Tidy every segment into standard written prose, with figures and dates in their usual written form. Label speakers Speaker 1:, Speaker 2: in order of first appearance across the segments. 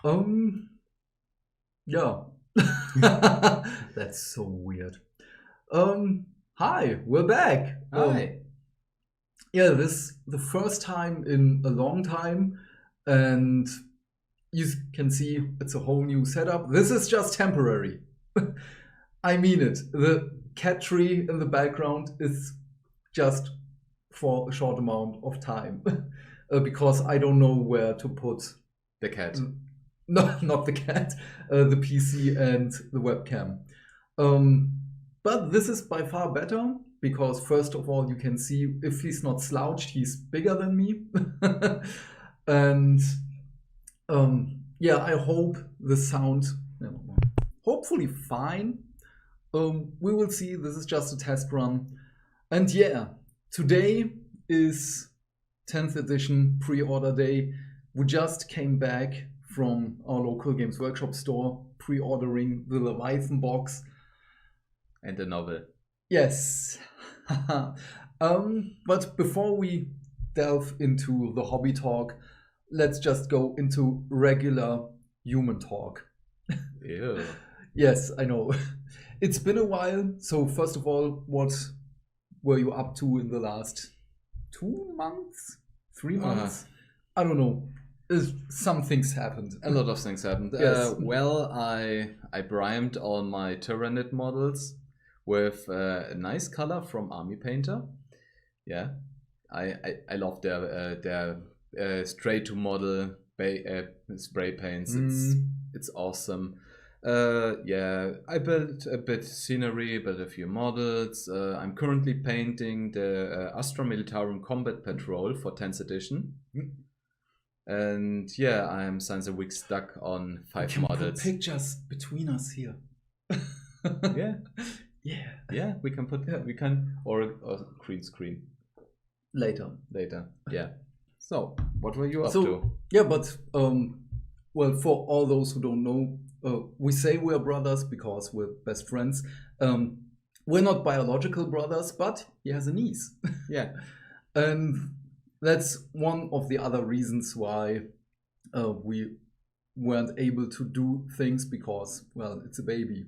Speaker 1: Um, yeah. That's so weird. Hi, we're back.
Speaker 2: Hi.
Speaker 1: Yeah, this is the first time in a long time, and you can see it's a whole new setup. This is just temporary. I mean it. The cat tree in the background is just for a short amount of time because I don't know where to put
Speaker 2: The cat.
Speaker 1: no, not the cat, the PC and the webcam. Um, but this is by far better because, first of all, you can see if he's not slouched, he's bigger than me. And yeah, I hope the sound, hopefully, fine. We will see. This is just a test run. And yeah, today is 10th edition pre order day. We just came back from our local Games Workshop store pre ordering the Leviathan box.
Speaker 2: And the novel.
Speaker 1: Yes. But before we delve into the hobby talk, let's just go into regular human talk.
Speaker 2: Ew.
Speaker 1: Yes, I know. It's been a while. So, first of all, what were you up to in the last 2 months? 3 months? I don't know. Some things happened.
Speaker 2: A lot of things happened.
Speaker 1: Yes.
Speaker 2: Well, I primed all my Tyrannid models with a nice color from Army Painter. Yeah, I love their straight to model spray paints. It's awesome. Yeah, I built a bit scenery, built a few models. I'm currently painting the Astra Militarum Combat Patrol for 10th edition. And yeah, I'm since a week stuck on 5
Speaker 1: Can we put
Speaker 2: models.
Speaker 1: pictures between us here?
Speaker 2: Yeah,
Speaker 1: Yeah.
Speaker 2: yeah, we can put or green screen
Speaker 1: Later.
Speaker 2: Yeah. So, what were you up
Speaker 1: So
Speaker 2: to?
Speaker 1: yeah, but well, for all those who don't know, we say we're brothers because we're best friends. We're not biological brothers, but he has a niece.
Speaker 2: Yeah.
Speaker 1: And that's one of the other reasons why we weren't able to do things because, well, it's a baby.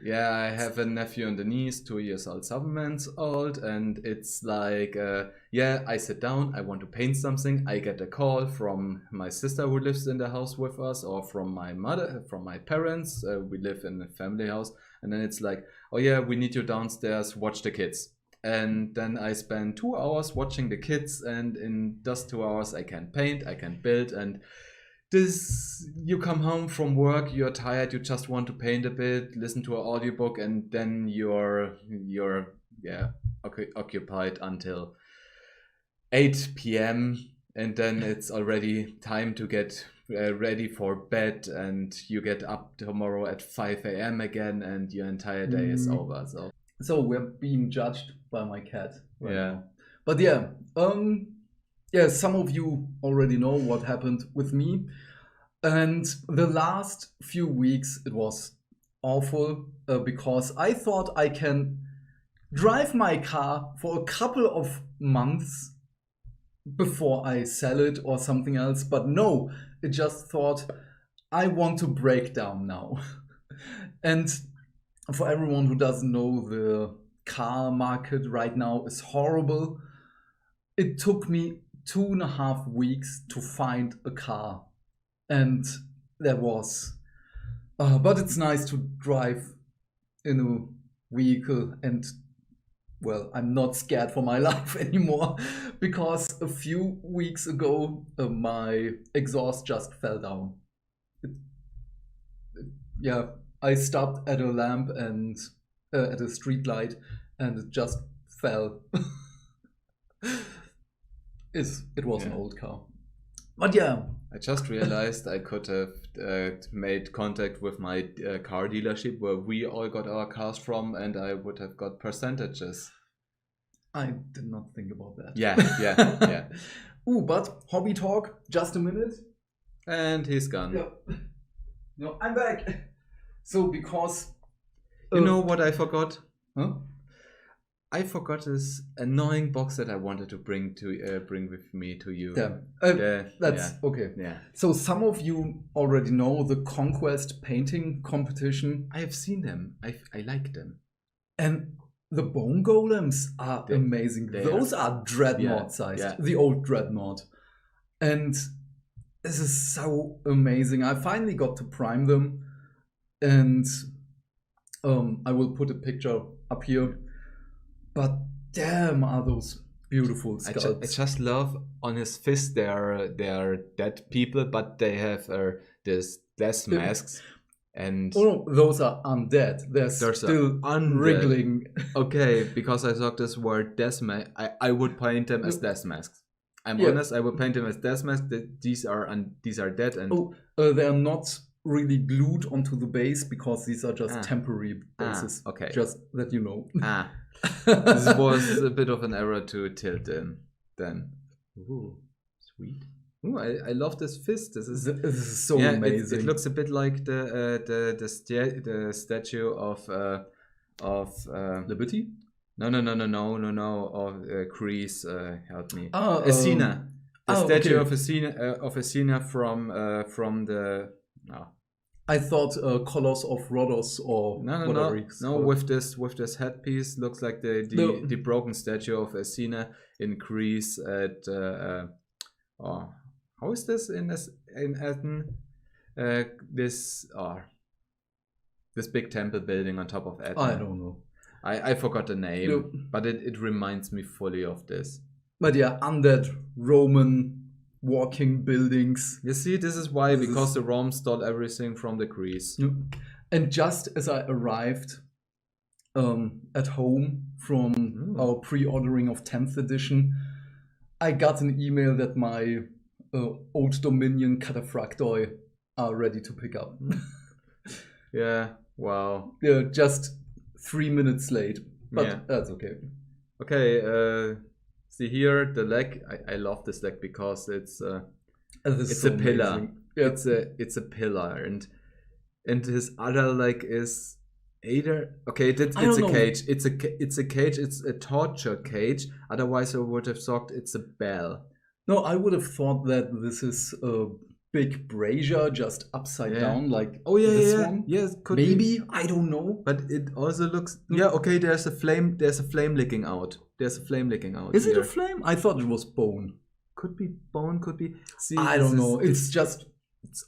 Speaker 2: Yeah, I have a nephew and a niece, 2 years old, 7 months old, and it's like, yeah, I sit down, I want to paint something, I get a call from my sister who lives in the house with us, or from my mother, from my parents. We live in a family house, and then it's like, oh yeah, we need you downstairs, watch the kids. And then I spend 2 hours watching the kids, and in just 2 hours I can paint, I can build, and this, you come home from work, you're tired, you just want to paint a bit, listen to an audiobook, and then you're yeah, occupied until 8 p.m. and then it's already time to get ready for bed, and you get up tomorrow at 5 a.m. again, and your entire day is over.
Speaker 1: So we're being judged by my cat right
Speaker 2: Yeah.
Speaker 1: now. But yeah, yeah, some of you already know what happened with me. And the last few weeks, it was awful because I thought I can drive my car for a couple of months before I sell it or something else. But no, it just thought, I want to break down now. And for everyone who doesn't know, the car market right now is horrible. It took me 2.5 weeks to find a car. And that was, but it's nice to drive in a vehicle, and well, I'm not scared for my life anymore because a few weeks ago my exhaust just fell down. Yeah, I stopped at a lamp and at a street light, and it just fell. It was an old car. But yeah,
Speaker 2: I just realized I could have made contact with my car dealership where we all got our cars from, and I would have got percentages.
Speaker 1: I did not think about that.
Speaker 2: Yeah.
Speaker 1: Ooh, but hobby talk, just a minute.
Speaker 2: And he's gone.
Speaker 1: Yeah. No, I'm back. So because
Speaker 2: you know what I forgot?
Speaker 1: Huh?
Speaker 2: I forgot this annoying box that I wanted to bring with me to you.
Speaker 1: That's okay.
Speaker 2: Yeah.
Speaker 1: So some of you already know the Conquest painting competition.
Speaker 2: I have seen them. I like them.
Speaker 1: And the bone golems are amazing. Those are dreadnought sized.
Speaker 2: Yeah.
Speaker 1: The old dreadnought. And this is so amazing. I finally got to prime them. And I will put a picture up here. But damn, are those beautiful sculpts.
Speaker 2: I just love on his fist they are dead people, but they have this death masks. And
Speaker 1: oh no, those are undead. They're still wriggling.
Speaker 2: Okay, because I thought this word death mask, I would paint them as death masks. I'm honest, I would paint them as death masks. These are dead. And
Speaker 1: they're not really glued onto the base because these are just temporary bases.
Speaker 2: Okay,
Speaker 1: just that you know.
Speaker 2: This was a bit of an error to tilt in. Then, ooh, sweet. Ooh, I love this fist. This is
Speaker 1: so amazing.
Speaker 2: It looks a bit like the statue of
Speaker 1: Liberty.
Speaker 2: No. Of Greece. Help me. Athena. The statue of Athena from the.
Speaker 1: I thought Colossus of Rhodos or
Speaker 2: no. With this headpiece, looks like the broken statue of Athena in Greece at. How is this in Athens? This big temple building on top of Athens.
Speaker 1: I don't know.
Speaker 2: I forgot the name, but it reminds me fully of this.
Speaker 1: But yeah, undead Roman walking buildings.
Speaker 2: You see, this is why, because the Romans stole everything from the Greece.
Speaker 1: And just as I arrived at home from our pre-ordering of 10th edition, I got an email that my Old Dominion Cataphractoi are ready to pick up.
Speaker 2: Yeah, wow.
Speaker 1: Yeah, just 3 minutes late, but that's okay.
Speaker 2: Okay, see here the leg. I love this leg because it's a pillar.
Speaker 1: Yeah.
Speaker 2: It's a pillar, and his other leg is either it's a cage. It's a cage. It's a torture cage. Otherwise, I would have thought it's a bell.
Speaker 1: No, I would have thought that this is a big brazier just upside down, like this one.
Speaker 2: Yes, could
Speaker 1: maybe
Speaker 2: be.
Speaker 1: I don't know.
Speaker 2: But it also looks. Yeah, okay. There's a flame. There's a flame licking out. Is
Speaker 1: it a flame? I thought it was bone.
Speaker 2: Could be bone. Could be. See,
Speaker 1: I don't know. It's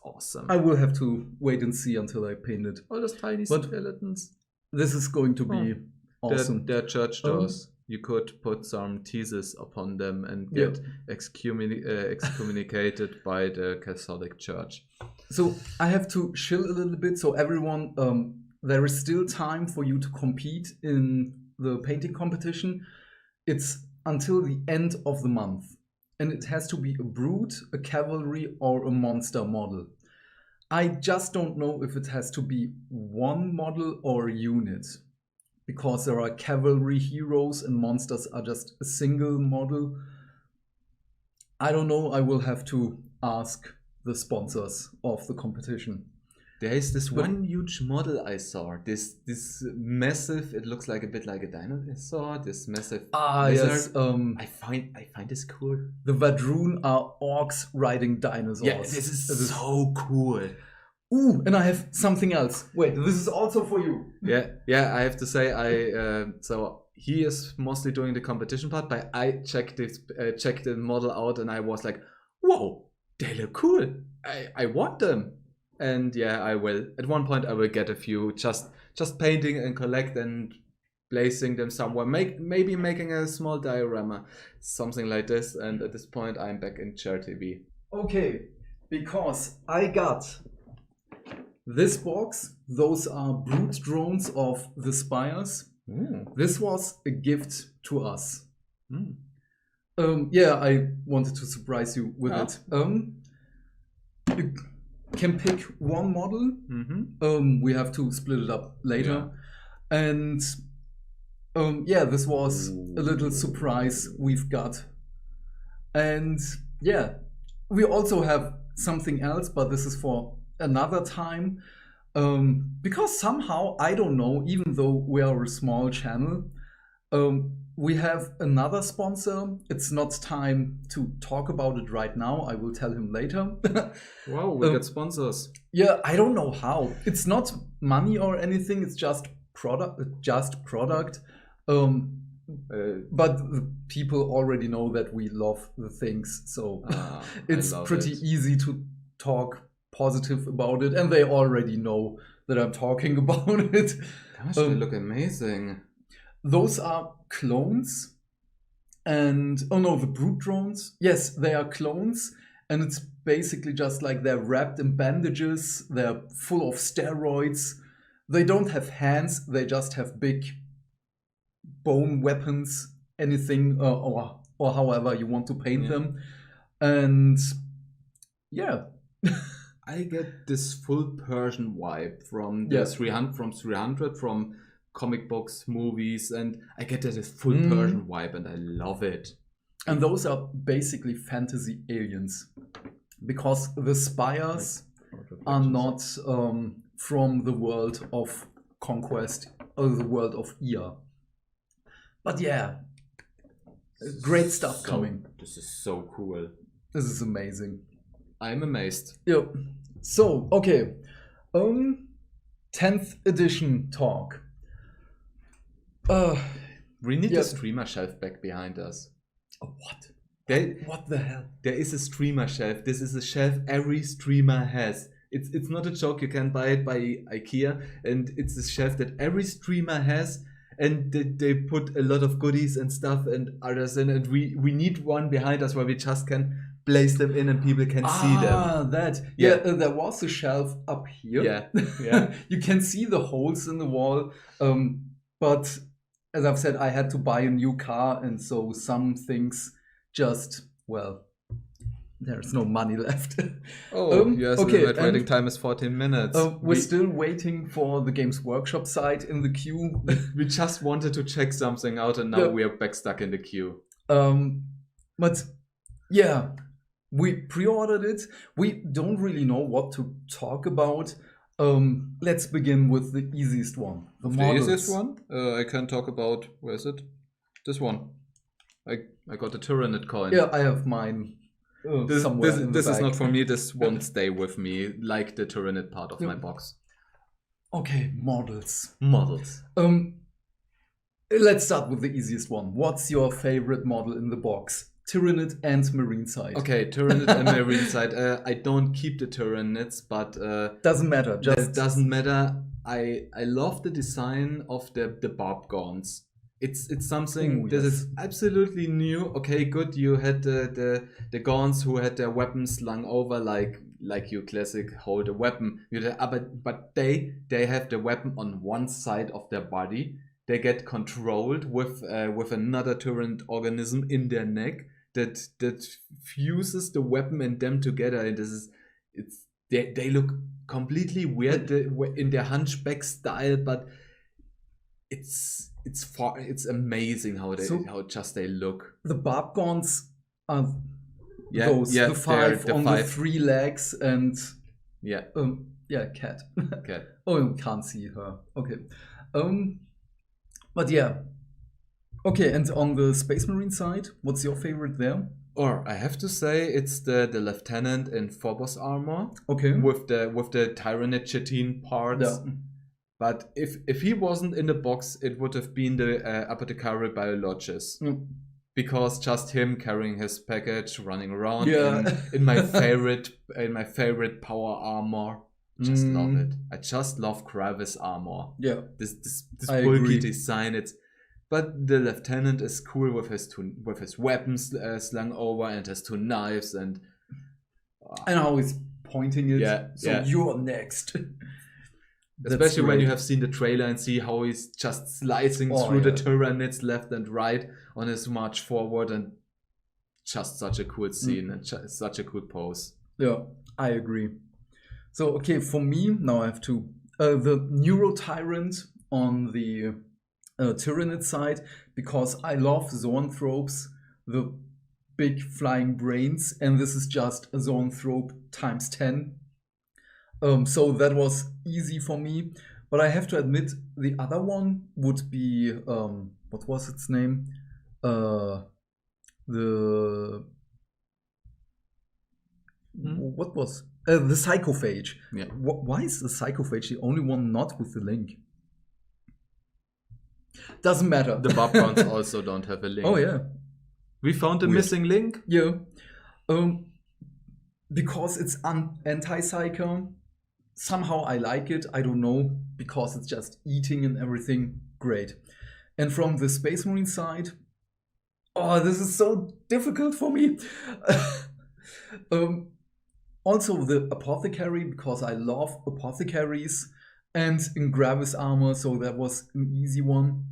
Speaker 2: awesome.
Speaker 1: I will have to wait and see until I paint it.
Speaker 2: All those tiny skeletons.
Speaker 1: This is going to be awesome.
Speaker 2: They're church doors. You could put some theses upon them and get excommunicated by the Catholic Church.
Speaker 1: So I have to chill a little bit. So everyone, there is still time for you to compete in the painting competition. It's until the end of the month. And it has to be a brute, a cavalry, or a monster model. I just don't know if it has to be one model or a unit. Because there are cavalry heroes and monsters are just a single model. I don't know. I will have to ask the sponsors of the competition.
Speaker 2: There is this one huge model I saw. This massive. It looks like a bit like a dinosaur. This massive.
Speaker 1: Yes.
Speaker 2: I find this cool.
Speaker 1: The Vadroon are orcs riding dinosaurs.
Speaker 2: Yeah, this is so cool.
Speaker 1: Ooh, and I have something else. Wait, this is also for you.
Speaker 2: Yeah. I have to say, so he is mostly doing the competition part, but I checked the model out, and I was like, whoa, they look cool. I want them, and I will. At one point, I will get a few, just painting and collect and placing them somewhere. Maybe making a small diorama, something like this. And at this point, I'm back in Chair TV.
Speaker 1: Okay, because I got this box. Those are brute drones of the Spires. This was a gift to us. I wanted to surprise you with it. You can pick one model. We have to split it up later. And this was a little surprise we've got. And we also have something else, but this is for another time. Because somehow, I don't know, even though we are a small channel, We have another sponsor. It's not time to talk about it right now. I will tell him later.
Speaker 2: Wow, we get sponsors.
Speaker 1: Yeah, I don't know how. It's not money or anything. It's just product. But the people already know that we love the things, so it's pretty easy to talk positive about it, and they already know that I'm talking about it.
Speaker 2: Gosh, they look amazing.
Speaker 1: Those are clones, and oh no, the brute drones. Yes, they are clones, and it's basically just like they're wrapped in bandages. They're full of steroids. They don't have hands. They just have big bone weapons, anything, or however you want to paint them, and yeah.
Speaker 2: I get this full Persian vibe from the 300 from comic books, movies, and I get that full Persian vibe, and I love it.
Speaker 1: And those are basically fantasy aliens, because the spires are not from the world of Conquest or the world of Ea. But yeah, great stuff coming.
Speaker 2: This is so cool.
Speaker 1: This is amazing.
Speaker 2: I'm amazed.
Speaker 1: Yep. So, okay. 10th edition talk.
Speaker 2: We need a streamer shelf back behind us.
Speaker 1: What? What the hell?
Speaker 2: There is a streamer shelf. This is a shelf every streamer has. It's not a joke. You can buy it by IKEA, and it's a shelf that every streamer has. And they put a lot of goodies and stuff and others in, and we need one behind us where we just can place them in and people can see them.
Speaker 1: There was a shelf up here.
Speaker 2: Yeah.
Speaker 1: You can see the holes in the wall. But as I've said, I had to buy a new car, and so some things just, well, there's no money left.
Speaker 2: Yes, the waiting time is 14 minutes.
Speaker 1: We're still waiting for the Games Workshop site in the queue.
Speaker 2: We just wanted to check something out, and now we are back stuck in the queue.
Speaker 1: But yeah, we pre-ordered it. We don't really know what to talk about. Let's begin with the easiest one.
Speaker 2: The easiest one? I can talk about, where is it? This one. I got a Tyranid coin.
Speaker 1: Yeah, I have mine.
Speaker 2: This is not for me. This won't stay with me like the Tyranid part of my box.
Speaker 1: Okay, models. Let's start with the easiest one. What's your favorite model in the box? Tyranid and Marine Side.
Speaker 2: Okay, Tyranid and Marine Side. I don't keep the Tyranids, but
Speaker 1: doesn't matter.
Speaker 2: That doesn't matter. I love the design of the barb gaunts. It's something that is absolutely new. Okay, good. You had the gaunts who had their weapons slung over like you classic hold a weapon. But they have the weapon on one side of their body. They get controlled with another Tyranid organism in their neck that fuses the weapon and them together. And they look completely weird in their hunchback style, but it's amazing how they look.
Speaker 1: The barb gaunts are the five on the 3 legs and cat. Oh, you can't see her. Okay. But yeah. Okay, and on the Space Marine side, what's your favorite there?
Speaker 2: Or I have to say it's the lieutenant in Phobos armor.
Speaker 1: Okay.
Speaker 2: With the Tyranid chitin parts. Yeah. But if he wasn't in the box, it would have been the Apothecary Biologist. Because just him carrying his package, running around in my favorite power armor. Just love it. I just love Kravis armor.
Speaker 1: Yeah.
Speaker 2: This bulky design. But the lieutenant is cool with his weapons slung over and his 2 knives and
Speaker 1: how he's pointing it. You're next.
Speaker 2: Especially when you have seen the trailer and see how he's just slicing through the Tyranids left and right on his march forward, and just such a cool scene and such a cool pose.
Speaker 1: Yeah, I agree. So, okay, for me, now I have to... the Neurotyrant on the Tyranid side, because I love zoanthropes, the big flying brains, and this is just a zoanthrope times 10. So that was easy for me. But I have to admit, the other one would be what was its name? The what was the Psychophage?
Speaker 2: Yeah.
Speaker 1: Why is the Psychophage the only one not with the link? Doesn't matter.
Speaker 2: The Bobcons also don't have a link.
Speaker 1: Oh yeah.
Speaker 2: We found a
Speaker 1: Weird.
Speaker 2: missing link.
Speaker 1: Yeah. Because it's anti-psycho. Somehow I like it. I don't know, because it's just eating and everything. Great. And from the Space Marine side, oh, this is so difficult for me. Also the Apothecary, because I love apothecaries, and in Gravis armor, so that was an easy one.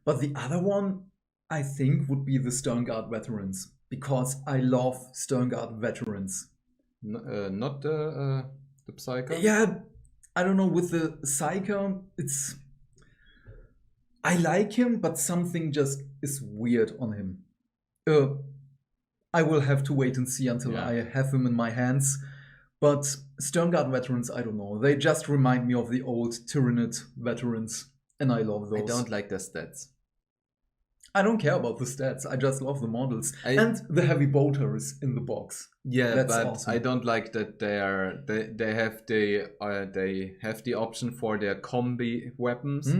Speaker 1: But the other one, I think, would be the Sternguard veterans, because I love Sternguard veterans.
Speaker 2: Not the Psycho?
Speaker 1: Yeah, I don't know, with the Psycho, it's... I like him, but something just is weird on him. I will have to wait and see until I have him in my hands. But Sternguard veterans, I don't know. They just remind me of the old Tyranid veterans, and I love those.
Speaker 2: I don't like their stats.
Speaker 1: I don't care about the stats. I just love the models and the heavy bolters in the box.
Speaker 2: Yeah,
Speaker 1: that's
Speaker 2: but
Speaker 1: awesome.
Speaker 2: I don't like that they have the option for their combi weapons.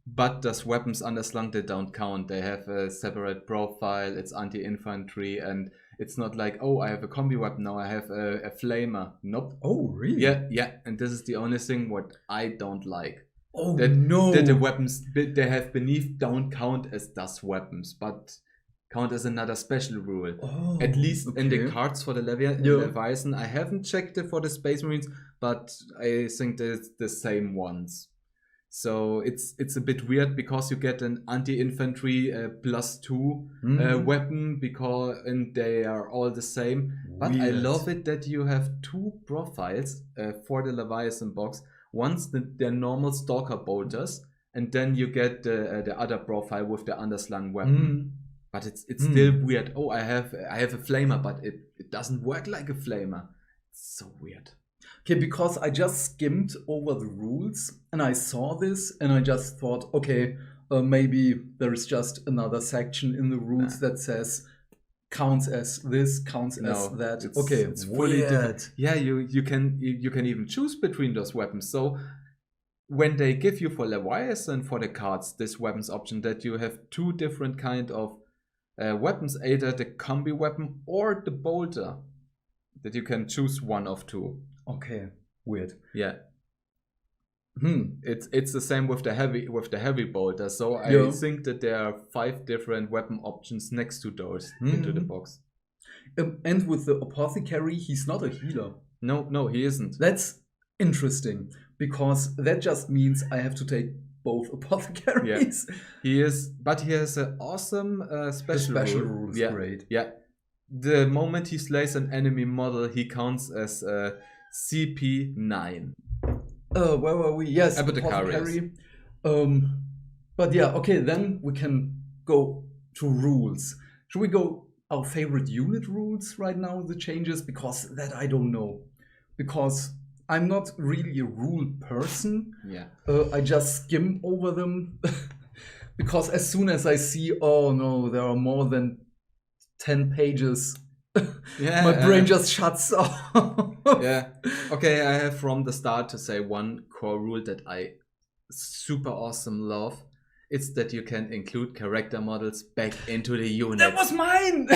Speaker 2: But those weapons underslung, they don't count. They have a separate profile. It's anti-infantry, and it's not like, oh, I have a combi weapon now. I have a flamer. Nope.
Speaker 1: Oh, really?
Speaker 2: Yeah. And this is the only thing what I don't like.
Speaker 1: Oh,
Speaker 2: no. That the weapons they have beneath don't count as DAS weapons, but count as another special rule.
Speaker 1: Oh,
Speaker 2: at least in the cards for the Leviathan. I haven't checked it for the Space Marines, but I think it's the same ones. So it's a bit weird, because you get an anti-infantry +2 weapon, and they are all the same. But I love it that you have two profiles for the Leviathan box. Once their normal Stalker bolters, and then you get the other profile with the underslung weapon. But it's still weird. Oh, I have a flamer, but it doesn't work like a flamer. It's so weird.
Speaker 1: Okay, because I just skimmed over the rules and I saw this and I just thought, okay, maybe there is just another section in the rules that says counts as this, counts as that. It's fully different.
Speaker 2: Yeah, you can even choose between those weapons. So when they give you for Leviathan for the cards this weapons option, that you have two different kind of weapons, either the combi weapon or the bolter, that you can choose one of two.
Speaker 1: Okay, weird.
Speaker 2: Yeah. It's the same with the heavy bolter. So I think that there are 5 different weapon options next to those into the box.
Speaker 1: And with the Apothecary, he's not a healer.
Speaker 2: No, he isn't.
Speaker 1: That's interesting, because that just means I have to take both Apothecaries.
Speaker 2: Yeah. He is, but he has an awesome special
Speaker 1: rule. Is great.
Speaker 2: Yeah. The moment he slays an enemy model, he counts as CP9.
Speaker 1: Where were we? Yes,
Speaker 2: Apothecary.
Speaker 1: But yeah, okay, then we can go to rules. Should we go our favorite unit rules right now, the changes? Because that I don't know. Because I'm not really a rule person.
Speaker 2: Yeah.
Speaker 1: I just skim over them. Because as soon as I see, oh no, there are more than 10 pages, my brain just shuts off.
Speaker 2: Yeah. Okay, I have from the start to say one core rule that I super awesome love. It's that you can include character models back into the unit.
Speaker 1: That was mine!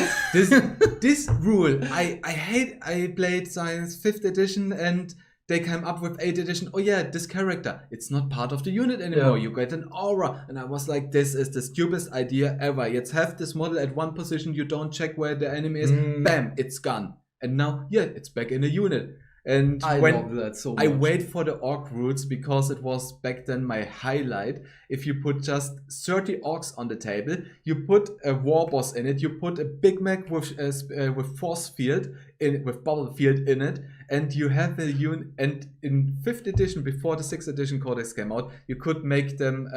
Speaker 2: This rule, I hate. I played Science 5th edition and they came up with 8th edition. Oh yeah, this character, it's not part of the unit anymore. You get an aura. And I was like, this is the stupidest idea ever. Let's have this model at one position. You don't check where the enemy is. Bam, it's gone. And now, it's back in the unit. And
Speaker 1: I love that so much.
Speaker 2: I wait for the orc rules, because it was back then my highlight. If you put just 30 orcs on the table, you put a war boss in it, you put a Big Mac with force field with bubble field in it, and you have a unit. And in 5th edition, before the 6th edition codex came out, you could make them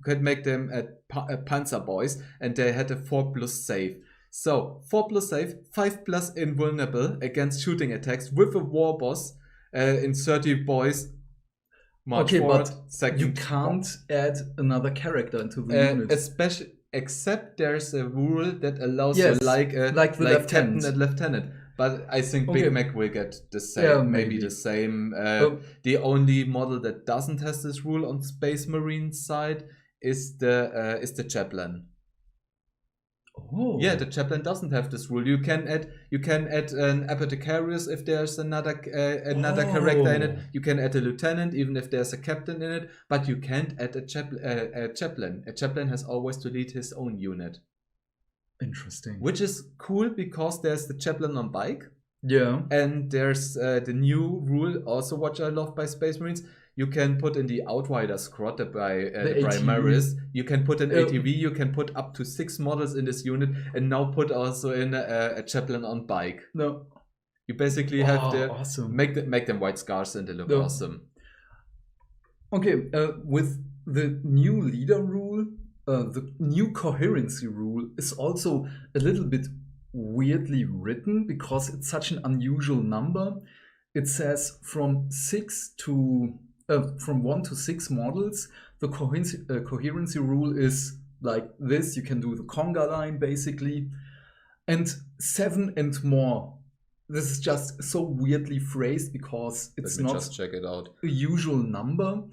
Speaker 2: Panzer boys, and they had a 4+ save. So 4+ save, 5+ invulnerable against shooting attacks with a war boss in 30 boys. March
Speaker 1: Okay,
Speaker 2: forward.
Speaker 1: but
Speaker 2: Second,
Speaker 1: you can't add another character into the unit.
Speaker 2: especially except there's a rule that allows
Speaker 1: Yes,
Speaker 2: you like
Speaker 1: the
Speaker 2: captain
Speaker 1: lieutenant.
Speaker 2: and lieutenant. But I think
Speaker 1: Okay.
Speaker 2: Big Mac will get the same,
Speaker 1: Yeah,
Speaker 2: maybe
Speaker 1: maybe.
Speaker 2: the same. The only model that doesn't have this rule on Space Marine side is the chaplain.
Speaker 1: Oh.
Speaker 2: Yeah, the chaplain doesn't have this rule. You can add an apothecarius if there's another character in it. You can add a lieutenant even if there's a captain in it, but you can't add a chaplain. A chaplain has always to lead his own unit.
Speaker 1: Interesting.
Speaker 2: Which is cool because there's the chaplain on bike.
Speaker 1: Yeah.
Speaker 2: And there's the new rule also, what I love by Space Marines. You can put in the Outrider squad, the Primaris. You can put an ATV. You can put up to 6 models in this unit, and now put also in a chaplain on bike.
Speaker 1: No.
Speaker 2: You basically have to
Speaker 1: awesome.
Speaker 2: make them white scars and they look awesome.
Speaker 1: Okay, with the new leader rule, the new coherency rule is also a little bit weirdly written because it's such an unusual number. It says from 1 to 6 models. The coherency rule is like this. You can do the conga line basically, and 7 and more. This is just so weirdly phrased because it's not
Speaker 2: just check it out.
Speaker 1: a usual number,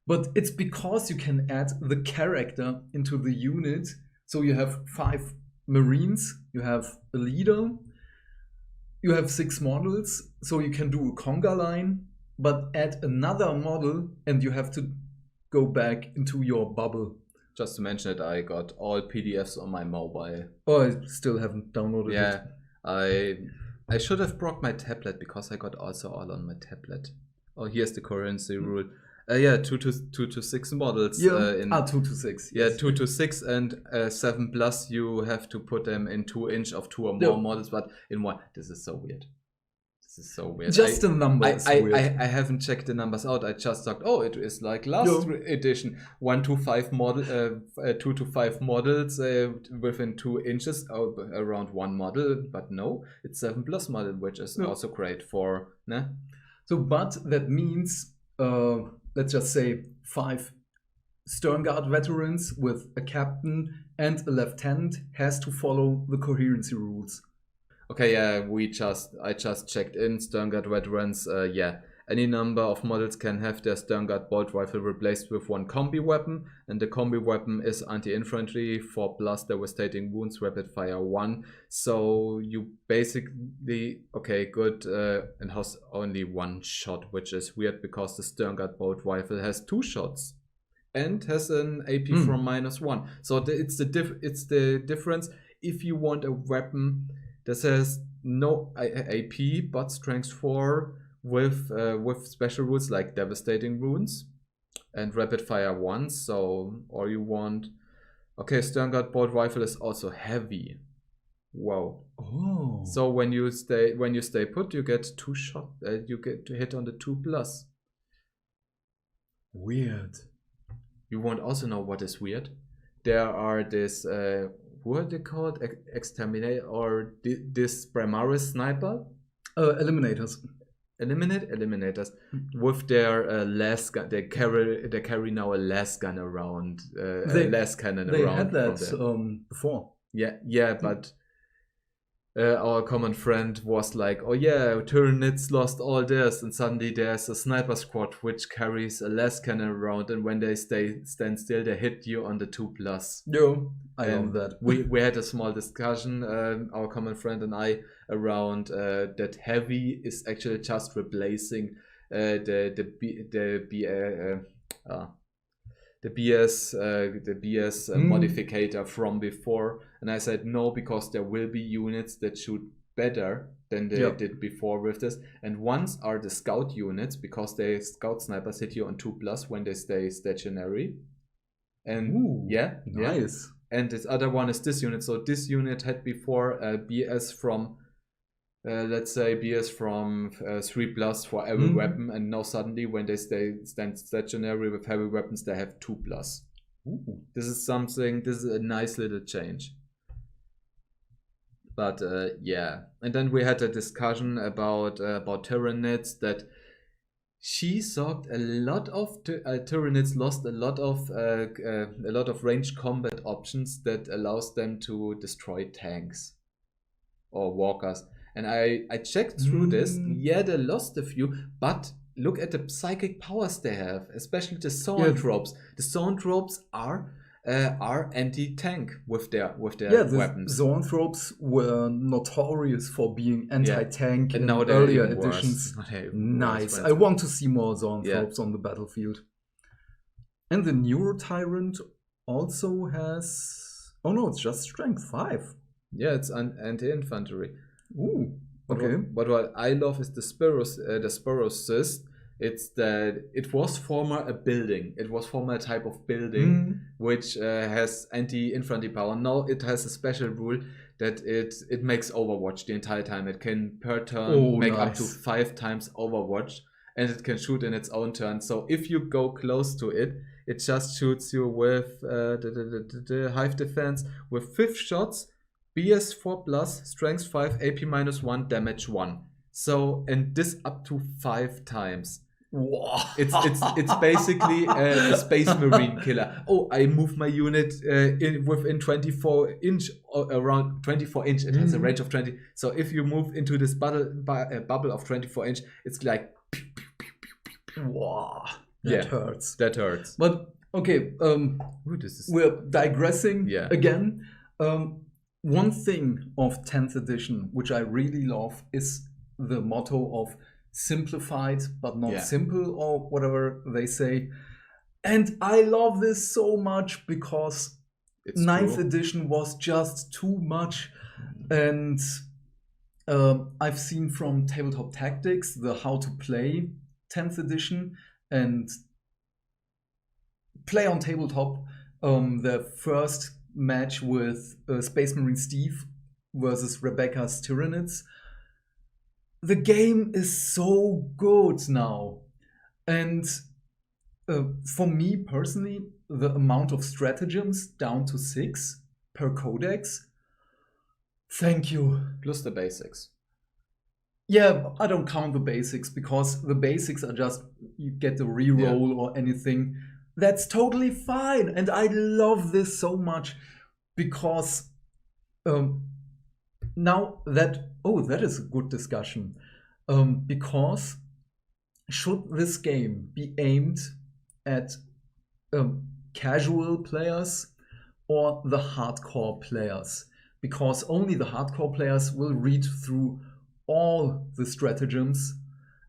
Speaker 1: but it's because you can add the character into the unit. So you have 5 Marines, you have a leader, you have 6 models, so you can do a conga line, but add another model and you have to go back into your bubble.
Speaker 2: Just to mention it, I got all PDFs on my mobile.
Speaker 1: Oh, I still haven't downloaded it.
Speaker 2: Yeah, I should have brought my tablet because I got also all on my tablet. Oh, here's the currency rule. 2 to 6 models.
Speaker 1: Yeah, 2 to 6.
Speaker 2: Yeah, 2 to 6 and 7 plus. You have to put them in 2 inch of 2 or more models, but in 1. This is so weird. This is so weird.
Speaker 1: Just the number is weird.
Speaker 2: I haven't checked the numbers out. I just thought, oh, it is like last edition. 1 to 5 model, 2 to 5 models within 2 inches around 1 model, but no, it's 7 plus model, which is also great for. Nah?
Speaker 1: So, but that means let's just say 5 Sternguard veterans with a captain and a lieutenant has to follow the coherency rules.
Speaker 2: Okay, yeah, I just checked in Sternguard veterans. Any number of models can have their Sternguard bolt rifle replaced with 1 combi weapon, and the combi weapon is anti-infantry, 4+ devastating wounds, rapid fire 1. So you basically, okay, good, and has only 1 shot, which is weird because the Sternguard bolt rifle has 2 shots and has an AP from -1. So it's the difference. If you want a weapon that has no AP but strength 4 with special rules like devastating wounds and rapid fire 1, so or you want Sternguard bolt rifle is also heavy. Wow.
Speaker 1: Oh.
Speaker 2: So when you stay put, you get 2 shot. You get to hit on the 2+.
Speaker 1: Weird.
Speaker 2: You want also know what is weird? There are this what are they called? Exterminate or this Primaris sniper?
Speaker 1: Eliminators.
Speaker 2: Eliminators with their las gun. They carry now a las gun around. A las cannon
Speaker 1: they
Speaker 2: around.
Speaker 1: They had that before.
Speaker 2: Yeah, but our common friend was like, oh yeah, Tyranids lost all theirs, and suddenly there's a sniper squad which carries a las cannon around, and when they stand still, they hit you on the 2+.
Speaker 1: Yo, I love that.
Speaker 2: we had a small discussion, our common friend and I, around that heavy is actually just replacing the BS modificator from before, and I said no, because there will be units that shoot better than they did before with this, and ones are the scout units because the scout snipers hit you on 2+ when they stay stationary, and
Speaker 1: nice.
Speaker 2: And this other one is this unit. So this unit had before BS from let's say BS from 3+ for every weapon, and now suddenly when they stand stationary with heavy weapons, they have 2+. This is a nice little change. But yeah, and then we had a discussion about Tyranids, that She sucked a lot of Tyranids lost a lot of ranged combat options that allows them to destroy tanks or walkers. And I checked through this. Yeah, they lost a few, but look at the psychic powers they have, especially the zoantropes. The zoantropes are anti-tank with their
Speaker 1: The
Speaker 2: weapons.
Speaker 1: zoanthropes were notorious for being anti-tank
Speaker 2: And
Speaker 1: in
Speaker 2: now they're
Speaker 1: earlier
Speaker 2: even worse.
Speaker 1: editions.
Speaker 2: Now they're even worse,
Speaker 1: Nice.
Speaker 2: friends.
Speaker 1: I want to see more zoanthropes on the battlefield. And the Neuro Tyrant also has. Oh no, it's just strength 5.
Speaker 2: Yeah, it's anti-infantry.
Speaker 1: Ooh. Okay.
Speaker 2: But what I love is the Spirocyst. It's that it was former a building. It was former a type of building which has anti-infantry power. Now it has a special rule that it makes Overwatch the entire time. It can per turn make up to 5 times Overwatch, and it can shoot in its own turn. So if you go close to it, it just shoots you with the hive defense with 5 shots, BS 4 plus, strength 5, AP -1, damage 1. So, and this up to 5 times.
Speaker 1: Wow.
Speaker 2: It's basically a space marine killer. Oh, I move my unit within 24 inch, around 24 inch. It has a range of 20. So if you move into this bubble of 24 inch, it's like.
Speaker 1: Wow. That hurts.
Speaker 2: That hurts.
Speaker 1: But okay, we're digressing again. One thing of 10th edition, which I really love, is the motto of simplified but not simple, or whatever they say. And I love this so much because 9th edition was just too much. And I've seen from Tabletop Tactics the how to play 10th edition and play on tabletop. The first match with Space Marine Steve versus Rebecca's Tyranids. The game is so good now. And for me personally, the amount of stratagems down to 6 per codex. Thank you.
Speaker 2: Plus the basics.
Speaker 1: Yeah, I don't count the basics because the basics are just you get the reroll or anything. That's totally fine. And I love this so much because now that is a good discussion. Because should this game be aimed at casual players or the hardcore players? Because only the hardcore players will read through all the stratagems,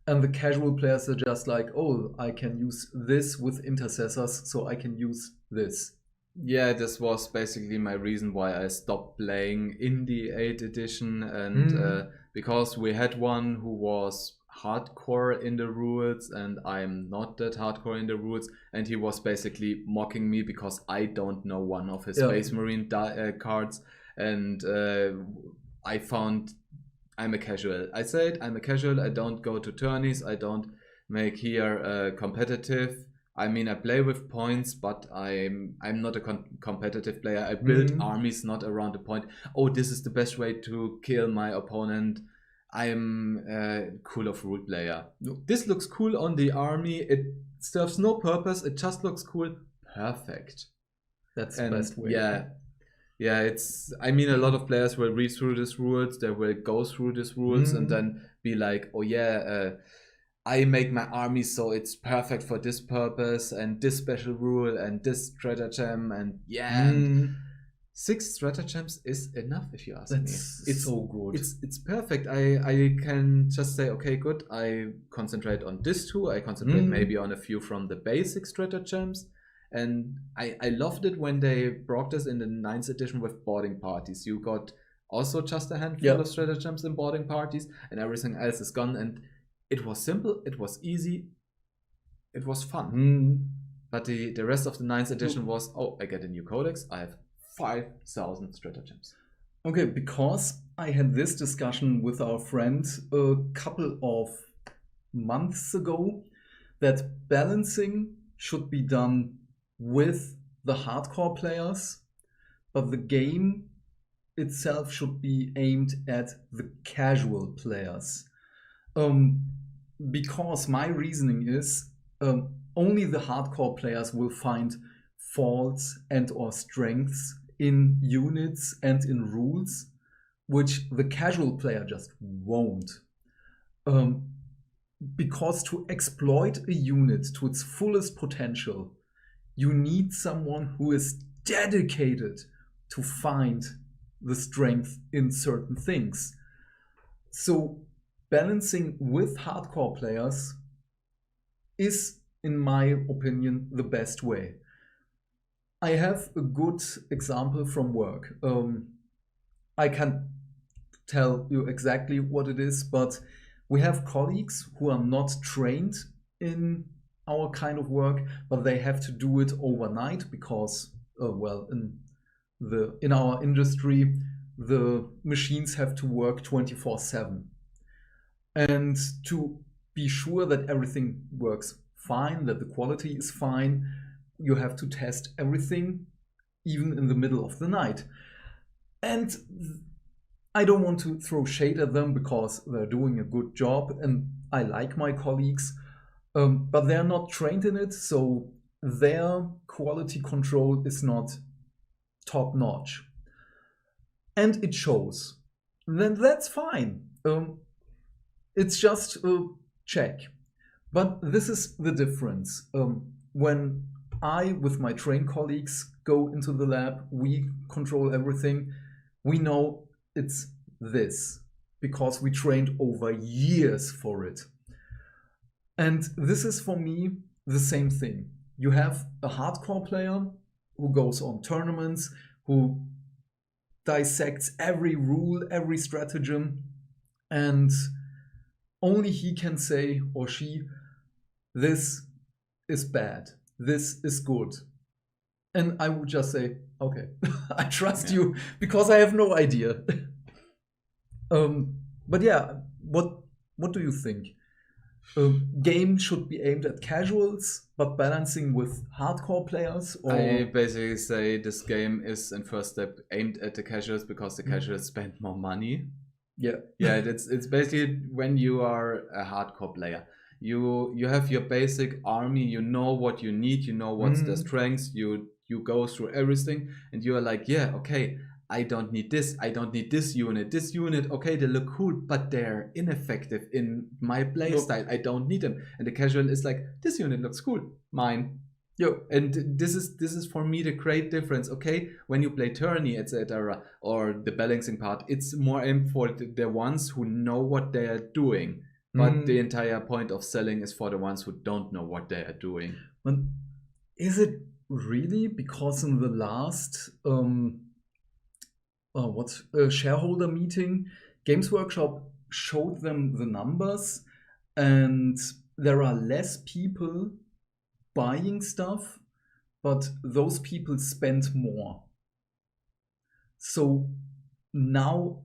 Speaker 1: and the casual players are just like, oh, I can use this with intercessors, so I can use this.
Speaker 2: Yeah, this was basically my reason why I stopped playing in the 8th edition, and because we had one who was hardcore in the rules, and I'm not that hardcore in the rules, and he was basically mocking me because I don't know one of his Space Marine cards, and I found I'm a casual. I said I'm a casual. I don't go to tourneys. I don't make here competitive. I mean, I play with points, but I'm not a competitive player. I build armies not around the point. Oh, this is the best way to kill my opponent. I'm a cool of rule player. This looks cool on the army. It serves no purpose. It just looks cool. Perfect.
Speaker 1: That's the best way.
Speaker 2: Yeah, it's. I mean, a lot of players will read through these rules. They will go through these rules and then be like, "Oh yeah, I make my army so it's perfect for this purpose and this special rule and this stratagem and and 6 stratagems is enough if you ask me.
Speaker 1: It's so good.
Speaker 2: It's perfect. I can just say, okay, good. I concentrate on this 2. I concentrate maybe on a few from the basic stratagems. And I loved it when they brought this in the 9th edition with boarding parties. You got also just a handful of stratagems in boarding parties, and everything else is gone. And it was simple, it was easy, it was fun. But the rest of the 9th edition was, oh, I get a new codex, I have 5,000 stratagems.
Speaker 1: Okay, because I had this discussion with our friend a couple of months ago, that balancing should be done with the hardcore players, but the game itself should be aimed at the casual players. because my reasoning is only the hardcore players will find faults and or strengths in units and in rules, which the casual player just won't. Because to exploit a unit to its fullest potential, you need someone who is dedicated to find the strength in certain things. So balancing with hardcore players is, in my opinion, the best way. I have a good example from work. I can't tell you exactly what it is, but we have colleagues who are not trained in our kind of work, but they have to do it overnight because, in our industry, the machines have to work 24/7. And to be sure that everything works fine, that the quality is fine, you have to test everything, even in the middle of the night. And I don't want to throw shade at them because they're doing a good job and I like my colleagues, but they're not trained in it, so their quality control is not top notch. And it shows. Then that's fine. It's just a check. But this is the difference. When I, with my trained colleagues, go into the lab, we control everything, we know it's this because we trained over years for it. And this is for me the same thing. You have a hardcore player who goes on tournaments, who dissects every rule, every stratagem, and only he can say, or she, this is bad, this is good. And I would just say, okay, I trust you because I have no idea. But yeah, what do you think? Game should be aimed at casuals, but balancing with hardcore players? Or...
Speaker 2: I basically say this game is in first step aimed at the casuals because the casuals spend more money.
Speaker 1: Yeah.
Speaker 2: Yeah, it's basically when you are a hardcore player. You have your basic army, you know what you need, you know what's the strengths, you go through everything, and you are like, yeah, okay, I don't need this, I don't need this unit, okay, they look cool, but they're ineffective in my playstyle, I don't need them. And the casual is like, this unit looks cool, mine. Yo, and this is for me the great difference. Okay, when you play tourney, etc., or the balancing part, it's more aimed for the ones who know what they are doing. But the entire point of selling is for the ones who don't know what they are doing.
Speaker 1: But is it really? Because in the last shareholder meeting, Games Workshop showed them the numbers, and there are less people buying stuff, but those people spend more. So now,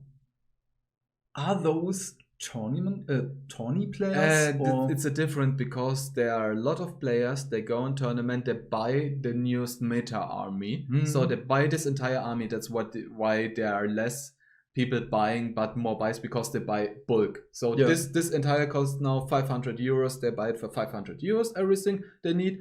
Speaker 1: are those tourney players?
Speaker 2: It's a different because there are a lot of players, they go on tournament, they buy the newest meta army. So they buy this entire army. That's why there are less people buying, but more buys because they buy bulk. So this entire cost now 500 euros. They buy it for 500 euros, everything they need.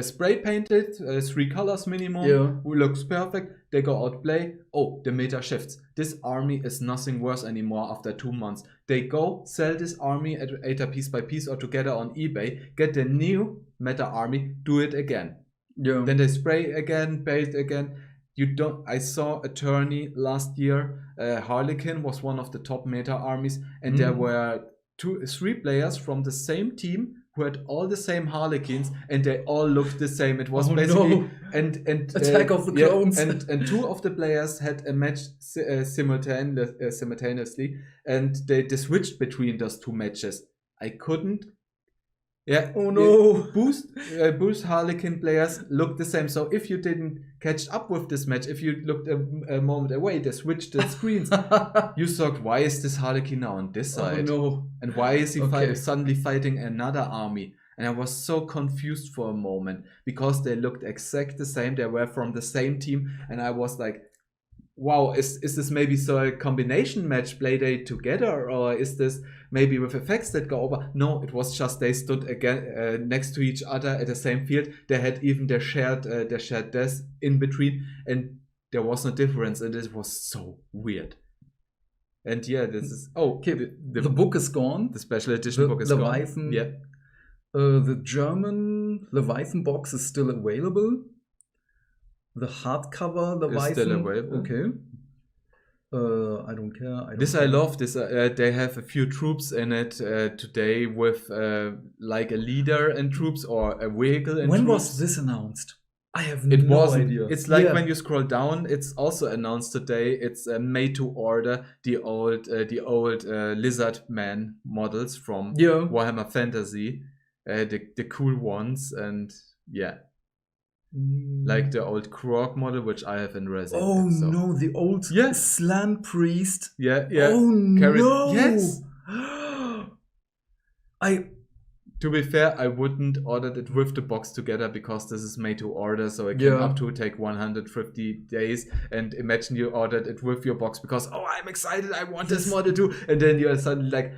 Speaker 2: Spray painted, 3 colors minimum, who looks perfect. They go out play. Oh, the meta shifts. This army is nothing worse anymore after 2 months. They go sell this army at either piece by piece or together on eBay, get the new meta army, do it again. Then they spray again, paint again. I saw a tourney last year. Harlequin was one of the top meta armies, and there were 3 players from the same team who had all the same Harlequins, and they all looked the same. It was basically and
Speaker 1: Attack of the Clones.
Speaker 2: And 2 of the players had a match simultaneously, and they switched between those 2 matches. I couldn't. Yeah.
Speaker 1: Oh no.
Speaker 2: Boost Harlequin players looked the same. So if you didn't catch up with this match, if you looked a moment away, they switched the screens. You thought, why is this Harlequin now on this side?
Speaker 1: Oh no.
Speaker 2: And why is he suddenly fighting another army? And I was so confused for a moment because they looked exact the same. They were from the same team, and I was like, wow, is this maybe so a combination match play they together, or is this maybe with effects that go over? No, it was just they stood again next to each other at the same field. They had even their shared desk in between, and there was no difference, and it was so weird. And yeah, this is
Speaker 1: Okay, the book is gone.
Speaker 2: The special edition book is
Speaker 1: Leviathan,
Speaker 2: gone. Yeah.
Speaker 1: The German Leviathan box is still available. The hardcover Leviathan
Speaker 2: Is still available.
Speaker 1: Okay. I don't care.
Speaker 2: I love this. They have a few troops in it today with like a leader and troops or a vehicle and
Speaker 1: when
Speaker 2: troops.
Speaker 1: was this announced? I have
Speaker 2: It
Speaker 1: no
Speaker 2: wasn't.
Speaker 1: idea.
Speaker 2: It's like when you scroll down, it's also announced today. It's made to order the old lizard man models from Warhammer Fantasy, the cool ones, and yeah. Like the old Krog model, which I have in resin.
Speaker 1: Oh no, the old Slan Priest.
Speaker 2: Yeah.
Speaker 1: Oh no.
Speaker 2: Yes.
Speaker 1: I
Speaker 2: To be fair, I wouldn't order it with the box together because this is made to order, so it can up to take 150 days. And imagine you ordered it with your box because, I'm excited, I want this model too. And then you're suddenly like,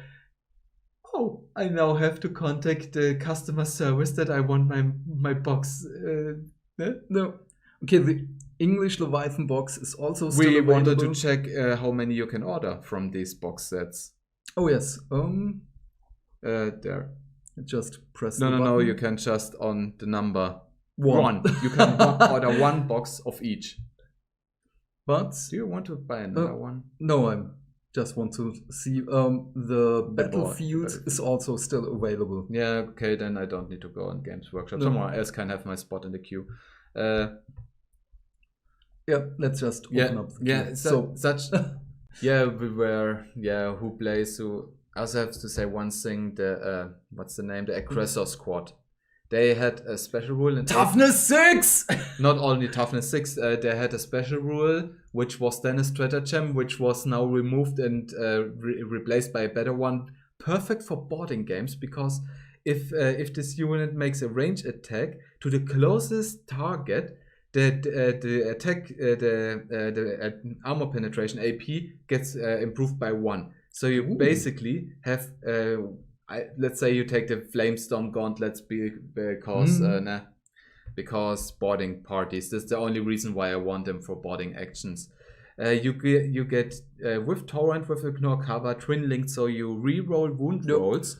Speaker 2: I now have to contact the customer service that I want my box.
Speaker 1: No. Okay, the English Leviathan box is also still
Speaker 2: We
Speaker 1: available.
Speaker 2: wanted to check how many you can order from these box sets.
Speaker 1: Oh yes.
Speaker 2: There.
Speaker 1: Just press
Speaker 2: No, you can just on the number
Speaker 1: one.
Speaker 2: You can order one box of each.
Speaker 1: But
Speaker 2: do you want to buy another one?
Speaker 1: No, I just want to see. The Battlefield is also still available.
Speaker 2: Yeah, okay, then I don't need to go on Games Workshop. Someone else can have my spot in the queue.
Speaker 1: Let's just open up the queue.
Speaker 2: Who plays who. I also have to say one thing, what's the name? The Aggressor Squad. They had a special rule in
Speaker 1: Toughness 6!
Speaker 2: Not only Toughness 6, they had a special rule, which was then a stratagem, which was now removed and replaced by a better one. Perfect for boarding games, because if this unit makes a range attack to the closest target, the attack, the armor penetration AP gets improved by 1. So you basically have, let's say you take the Flamestorm Gauntlets because boarding parties. That's the only reason why I want them for boarding actions. You get with Torrent with a Knorr cover, twin linked, so you re-roll wound rolls.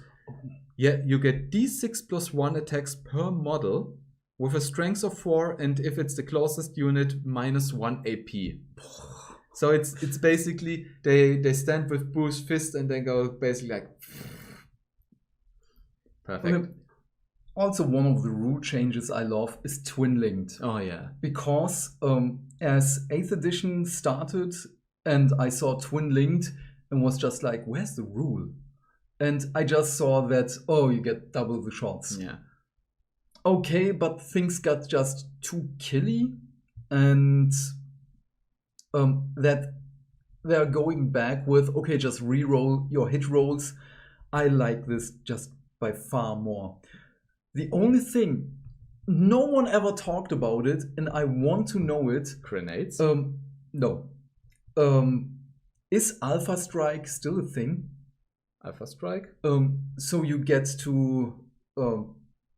Speaker 2: Yeah, you get D6 plus 1 attacks per model with a strength of 4, and if it's the closest unit, -1 AP. So it's basically they stand with bruised fist and then go basically like perfect.
Speaker 1: Also, one of the rule changes I love is twin linked.
Speaker 2: Oh yeah,
Speaker 1: because as 8th edition started and I saw twin linked and was just like, where's the rule? And I just saw that you get double the shots.
Speaker 2: Yeah.
Speaker 1: Okay, but things got just too killy, and that they're going back with, okay, just re-roll your hit rolls. I like this just by far more. The only thing, no one ever talked about it, and I want to know it.
Speaker 2: Grenades?
Speaker 1: No. Is Alpha Strike still a thing?
Speaker 2: Alpha Strike?
Speaker 1: So you get to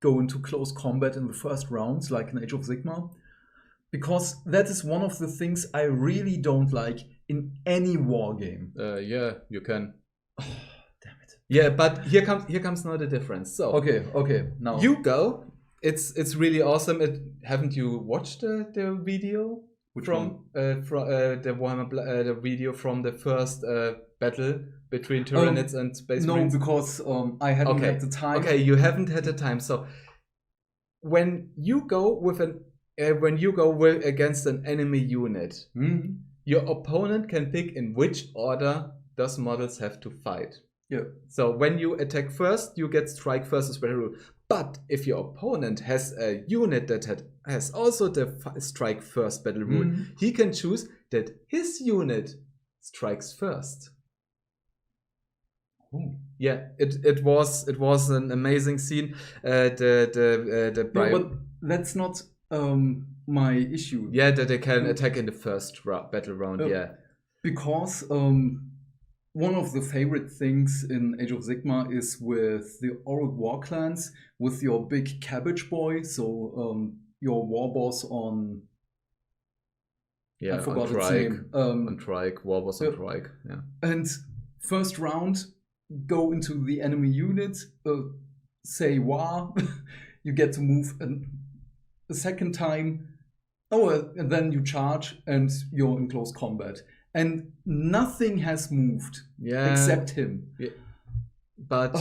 Speaker 1: go into close combat in the first rounds, like in Age of Sigmar. Because that is one of the things I really don't like in any war game.
Speaker 2: Yeah, you can.
Speaker 1: Oh, damn it.
Speaker 2: Yeah, but here comes now the difference. So
Speaker 1: okay. Now
Speaker 2: you go. It's really awesome. Haven't you watched the video from the Warhammer the video from the first battle between Tyranids and Space Marines?
Speaker 1: No, because I hadn't had the time.
Speaker 2: Okay, you haven't had the time. So when you go against an enemy unit, your opponent can pick in which order those models have to fight.
Speaker 1: Yeah.
Speaker 2: So when you attack first, you get strike first as well. But if your opponent has a unit that has also the strike first battle rule, he can choose that his unit strikes first.
Speaker 1: Ooh.
Speaker 2: Yeah, it was an amazing scene.
Speaker 1: But that's not my issue.
Speaker 2: Yeah, that they can attack in the first battle round. Yeah,
Speaker 1: because one of the favorite things in Age of Sigmar is with the Orc War Clans, with your big cabbage boy, so your war boss on...
Speaker 2: I
Speaker 1: forgot its name.
Speaker 2: On Trike, war boss on Trike. Yeah.
Speaker 1: And first round, go into the enemy unit, say "Wah," you get to move a second time. And then you charge and you're in close combat. And nothing has moved except him.
Speaker 2: Yeah. But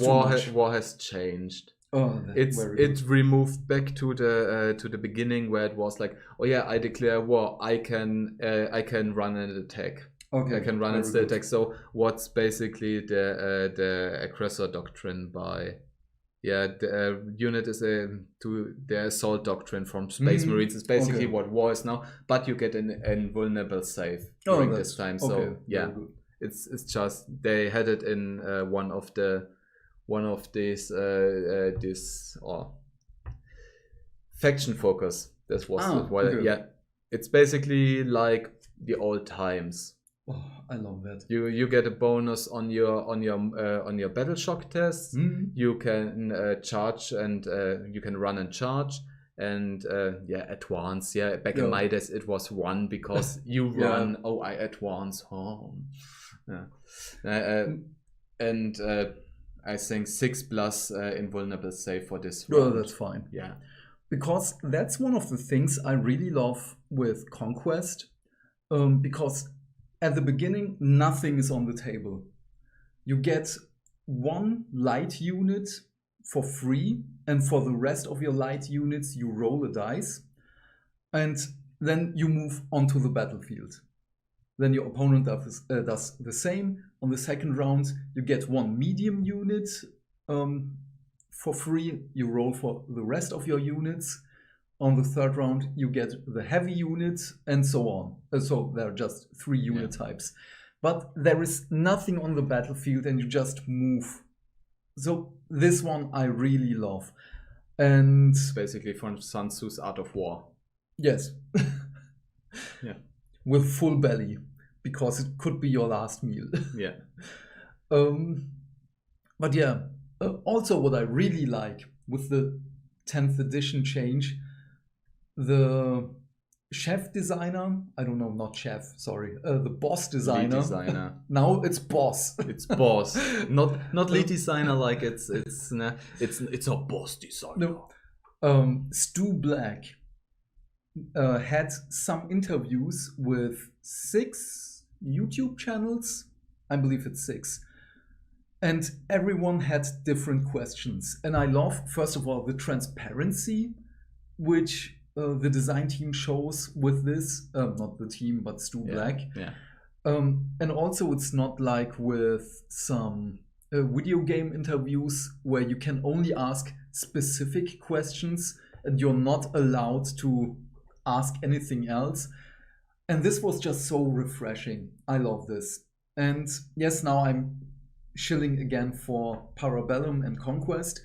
Speaker 2: war has changed. It's removed back to the beginning where it was like, oh yeah, I declare war. I can run an attack. Okay, I can run and still attack. So what's basically the aggressor doctrine by... Yeah, the unit is the assault doctrine from Space Marines. It's basically what war is now, but you get an invulnerable save during this time. So yeah, it's just they had it in one of these faction focus. This was yeah. It's basically like the old times.
Speaker 1: Oh, I love that.
Speaker 2: You get a bonus on your battle shock test. You can charge and you can run and charge and advance. Yeah, back in my days it was 1 because you run. Oh, I advance home. Yeah, and I think 6+ invulnerable save for this round.
Speaker 1: Oh, that's fine.
Speaker 2: Yeah,
Speaker 1: because that's one of the things I really love with Conquest. Because at the beginning, nothing is on the table. You get 1 light unit for free, and for the rest of your light units, you roll a dice, and then you move onto the battlefield. Then your opponent does the same. On the second round, you get 1 medium unit for free. You roll for the rest of your units. On the third round, you get the heavy unit, and so on. So there are just 3 unit types. But there is nothing on the battlefield, and you just move. So this one I really love. And
Speaker 2: it's basically from Sun Tzu's Art of War.
Speaker 1: Yes.
Speaker 2: Yeah.
Speaker 1: With full belly, because it could be your last meal.
Speaker 2: Yeah.
Speaker 1: But yeah, also what I really like with the 10th edition change, the chef designer, I don't know, not chef, sorry, the boss designer.
Speaker 2: Lead designer.
Speaker 1: Now it's boss.
Speaker 2: It's boss, not lead designer like it's a boss designer.
Speaker 1: No. Stu Black had some interviews with 6 YouTube channels. I believe it's 6. And everyone had different questions. And I love, first of all, the transparency which the design team shows with this, not the team, but Stu Black.
Speaker 2: Yeah.
Speaker 1: And also it's not like with some video game interviews where you can only ask specific questions and you're not allowed to ask anything else. And this was just so refreshing. I love this. And yes, now I'm shilling again for Parabellum and Conquest,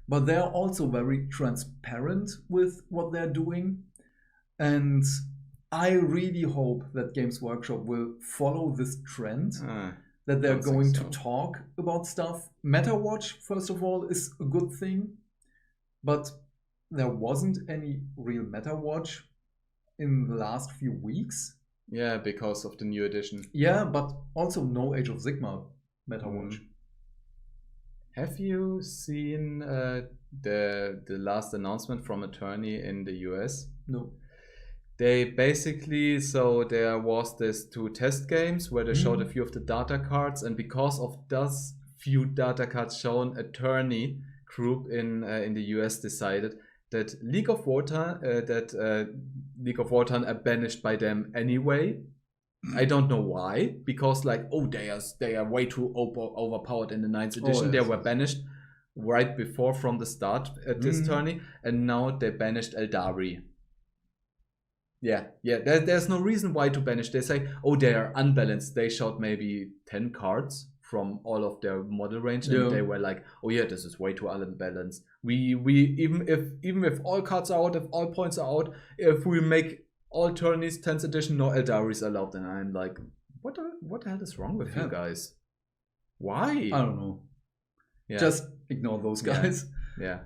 Speaker 1: but they're also very transparent with what they're doing. And I really hope that Games Workshop will follow this trend, that they're going to talk about stuff. Meta Watch, first of all, is a good thing, but there wasn't any real Meta Watch in the last few weeks.
Speaker 2: Yeah, because of the new edition.
Speaker 1: Yeah, but also no Age of Sigmar Meta Watch.
Speaker 2: Have you seen the last announcement from Attorney in the US?
Speaker 1: No.
Speaker 2: They basically, so there was this 2 test games where they showed a few of the data cards, and because of those few data cards shown, Attorney group in the US decided that League of Wotan are banished by them anyway. I don't know why, because like, oh, they are way too overpowered in the 9th edition. Yes. They were banished right before from the start at this tourney, and now they banished Eldari. Yeah. There's no reason why to banish. They say, oh, they are unbalanced. They showed maybe 10 cards from all of their model range,
Speaker 1: Yeah.
Speaker 2: and they were like, "Oh yeah, this is way too unbalanced. We even if all cards are out, if all points are out, if we make all tourneys 10th edition, no Eldaris allowed." And I'm like, what the hell is wrong with you guys? Why?
Speaker 1: I don't know.
Speaker 2: Yeah.
Speaker 1: Just ignore those guys.
Speaker 2: Yeah,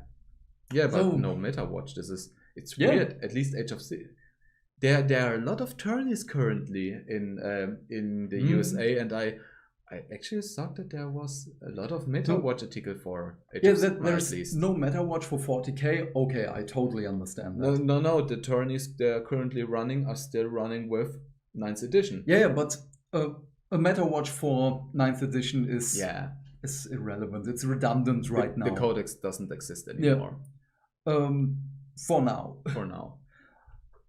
Speaker 2: but
Speaker 1: So-
Speaker 2: no meta watch. It's
Speaker 1: Yeah.
Speaker 2: weird. At least Age of there are a lot of tourneys currently in the USA, and I actually thought that there was a lot of meta
Speaker 1: No.
Speaker 2: watch article for Age
Speaker 1: Yeah,
Speaker 2: of
Speaker 1: that
Speaker 2: Sigmar,
Speaker 1: there's
Speaker 2: at least.
Speaker 1: no meta watch for 40k. Okay, I totally understand that.
Speaker 2: No. The tourneys they're currently running are still running with 9th edition.
Speaker 1: Yeah, but a meta watch for 9th edition is irrelevant. It's redundant right now.
Speaker 2: The codex doesn't exist anymore.
Speaker 1: For now.
Speaker 2: For now.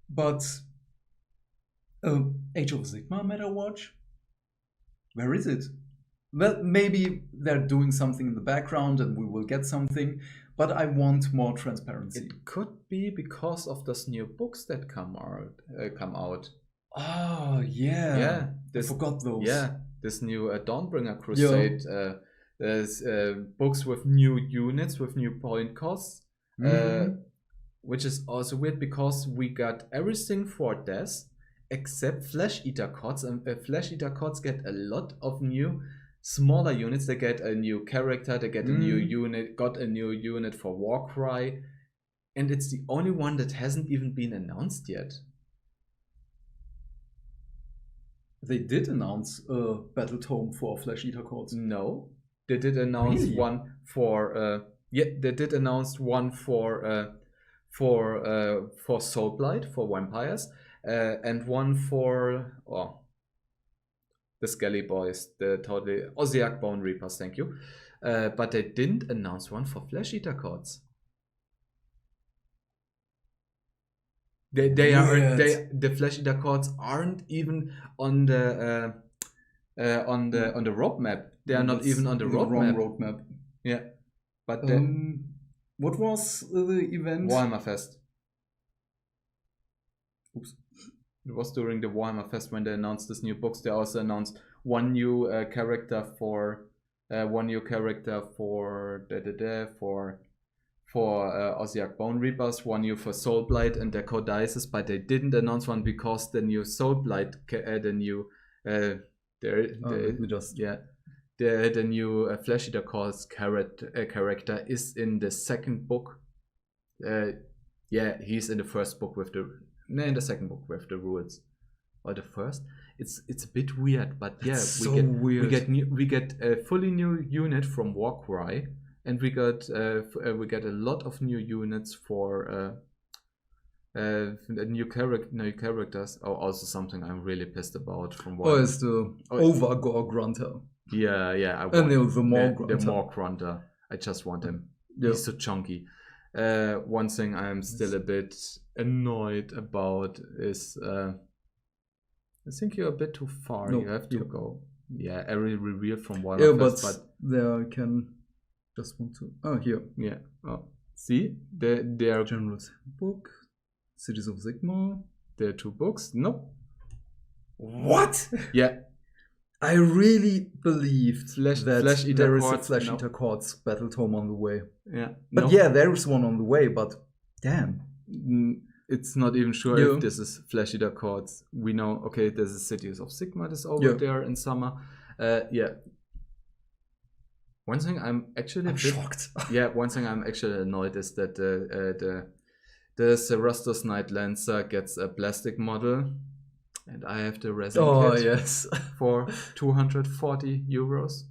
Speaker 1: But Age of Sigmar meta watch? Where is it? Well, maybe they're doing something in the background and we will get something, but I want more transparency.
Speaker 2: It could be because of those new books that come out.
Speaker 1: Oh, yeah.
Speaker 2: Yeah.
Speaker 1: I forgot those.
Speaker 2: Yeah. This new Dawnbringer Crusade. There's books with new units, with new point costs. Which is also weird because we got everything for death except Flesh Eater Cots, and Flesh Eater Cots get a lot of new smaller units. They get a new character, they get a new unit, got a new unit for Warcry, and it's the only one that hasn't even been announced yet.
Speaker 1: They did announce a battle tome for Flesh Eater Cots.
Speaker 2: No, they did announce one for they did announce one for Soulblight, for vampires, and one for the Skelly Boys, the totally Oziak Bone Reapers. Thank you, but they didn't announce one for Flesh Eater Cots. The Flesh Eater Cots aren't even on the roadmap. They are not even on the
Speaker 1: roadmap.
Speaker 2: Yeah, but
Speaker 1: what was the event?
Speaker 2: Warhammer Fest. Oops. It was during the Warhammer Fest when they announced this new books. They also announced one new character for Oziak Bone Reapers, one new for Soulblight and their Codices, but they didn't announce one because the new Soulblight, the new Flesh Eater Cots character is in the second book. He's in the first book in the second book with the rules, or the first. It's a bit weird, but we get a fully new unit from Warcry, and we get a lot of new units for new characters. Oh, also something I'm really pissed about from Warcry.
Speaker 1: It's the Overgore Grunter.
Speaker 2: Yeah.
Speaker 1: The
Speaker 2: Maw Grunter. I just want him. Yeah. He's so chunky. One thing I'm still a bit annoyed about is I think you're a bit too far. You have to go. Yeah, every reveal from Warhammer Fest, but
Speaker 1: there can just want to. Oh, here.
Speaker 2: Yeah. Oh, see, they are
Speaker 1: General's book, Cities of Sigmar.
Speaker 2: There are 2 books. Nope.
Speaker 1: What?
Speaker 2: Yeah.
Speaker 1: I really believed that there is a Flesh Eater Cots battle tome on the way.
Speaker 2: Yeah.
Speaker 1: But there is one on the way, but damn.
Speaker 2: It's not even sure if this is Flesh Eater Cots. We know, okay, there's a Cities of Sigmar that's over there in summer. One thing I'm
Speaker 1: shocked.
Speaker 2: One thing I'm actually annoyed is that the Cerastos Knight Lancer gets a plastic model. And I have the resin kit for 240 euros.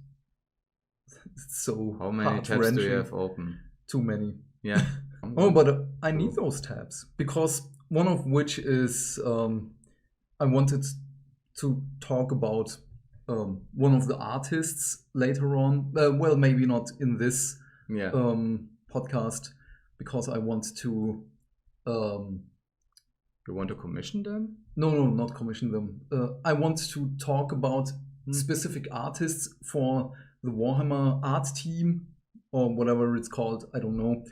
Speaker 1: So
Speaker 2: how many tabs do you have open?
Speaker 1: Too many.
Speaker 2: Yeah.
Speaker 1: But I need those tabs because one of which is I wanted to talk about one of the artists later on. Well, maybe not in this podcast because I want to.
Speaker 2: You want to commission them?
Speaker 1: No, not commission them. I want to talk about specific artists for the Warhammer art team or whatever it's called. I don't know.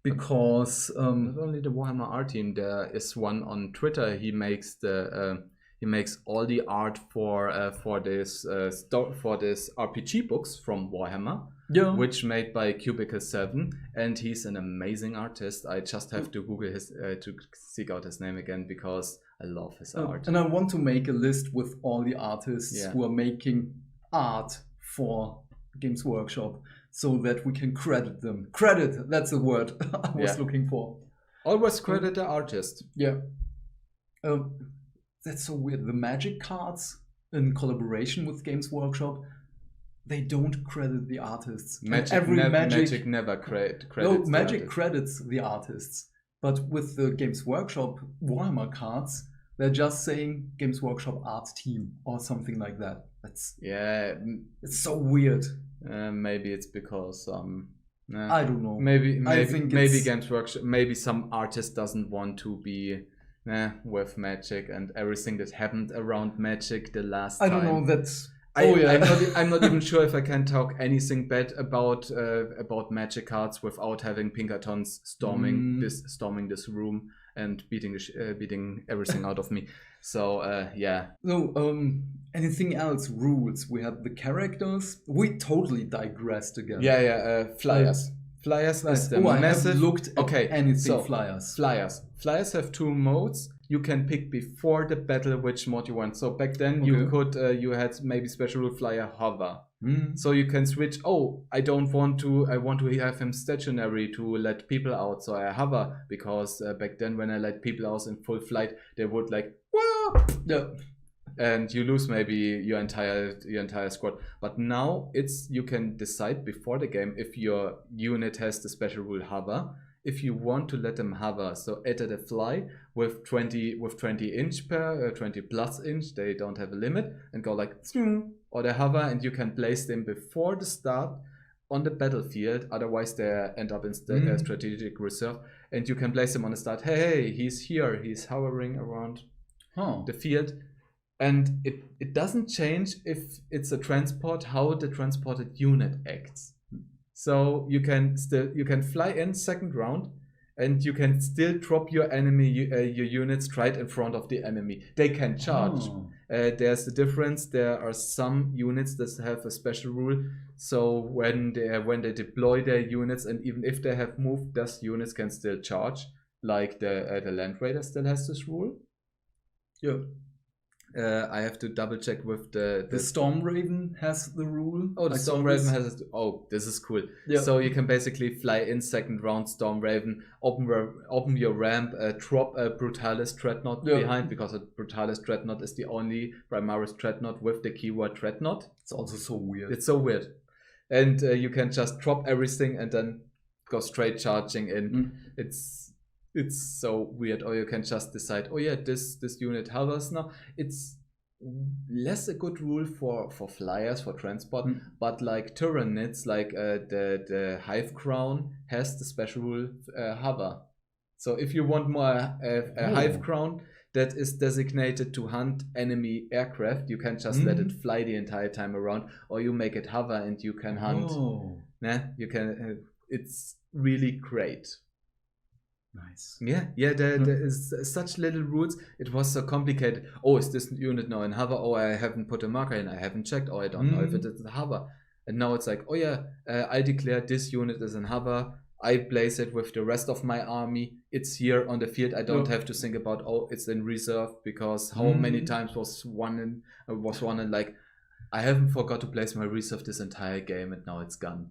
Speaker 1: Because
Speaker 2: not only the Warhammer art team, there is one on Twitter. He makes the He makes all the art for this RPG books from Warhammer,
Speaker 1: Yeah.
Speaker 2: which made by Cubicle 7, and he's an amazing artist. I just have to Google his to seek out his name again because I love his art.
Speaker 1: And I want to make a list with all the artists who are making art for Games Workshop, so that we can credit them. Credit, that's the word I was looking for.
Speaker 2: Always credit the artist.
Speaker 1: Yeah. That's so weird. The Magic cards in collaboration with Games Workshop, they don't credit the artists.
Speaker 2: Magic never credits
Speaker 1: Magic credits the artists. But with the Games Workshop Warhammer cards, they're just saying Games Workshop art team or something like that. It's so weird.
Speaker 2: Maybe it's because
Speaker 1: I don't know.
Speaker 2: Maybe Games Workshop, maybe some artist doesn't want to be with Magic and everything that happened around Magic the last time.
Speaker 1: I don't know. That's
Speaker 2: I'm not even sure if I can talk anything bad about Magic cards without having Pinkertons storming this room and beating everything out of me. So
Speaker 1: No, anything else? Rules. We had the characters. We totally digressed again.
Speaker 2: Flyers. Flyers is the
Speaker 1: I
Speaker 2: massive.
Speaker 1: haven't looked at anything flyers.
Speaker 2: Flyers have two modes. You can pick before the battle which mod you want. So back then you had maybe special rule flyer hover. So you can switch. I want to have him stationary to let people out. So I hover because back then when I let people out in full flight, they would like whoa, and you lose maybe your entire squad. But now you can decide before the game if your unit has the special rule hover. If you want to let them hover, so enter the fly with 20 inch per 20 plus inch, they don't have a limit, and go like or they hover, and you can place them before the start on the battlefield. Otherwise, they end up in strategic reserve, and you can place them on the start. Hey, he's here. He's hovering around the field, and it doesn't change if it's a transport how the transported unit acts. So you can fly in second round, and you can still drop your units right in front of the enemy. They can charge. There's the difference. There are some units that have a special rule. So when they deploy their units, and even if they have moved, those units can still charge. Like the Land Raider still has this rule.
Speaker 1: Yeah.
Speaker 2: I have to double check with the
Speaker 1: Storm Raven has the rule.
Speaker 2: The Storm Raven has. This is cool. Yeah. So you can basically fly in second round Storm Raven, open your ramp, drop a Brutalis Dreadnought behind, because a Brutalis Dreadnought is the only Primaris Dreadnought with the keyword Dreadnought.
Speaker 1: It's also so weird.
Speaker 2: It's so weird, and you can just drop everything and then go straight charging in. It's so weird. Or you can just decide, this unit hovers now. It's less a good rule for flyers, for transport, but like Tyranids, like the Hive Crown has the special rule hover. So if you want more a Hive Crown that is designated to hunt enemy aircraft, you can just let it fly the entire time around, or you make it hover and you can hunt. You can. It's really great.
Speaker 1: Nice.
Speaker 2: There is such little rules. It was so complicated. Is this unit now in hover? I haven't put a marker in. I haven't checked. I don't know if it is in hover. And now it's like, I declare this unit is in hover. I place it with the rest of my army. It's here on the field. I don't have to think about it's in reserve, because how many times was one in like, I haven't forgot to place my reserve this entire game, and now it's gone.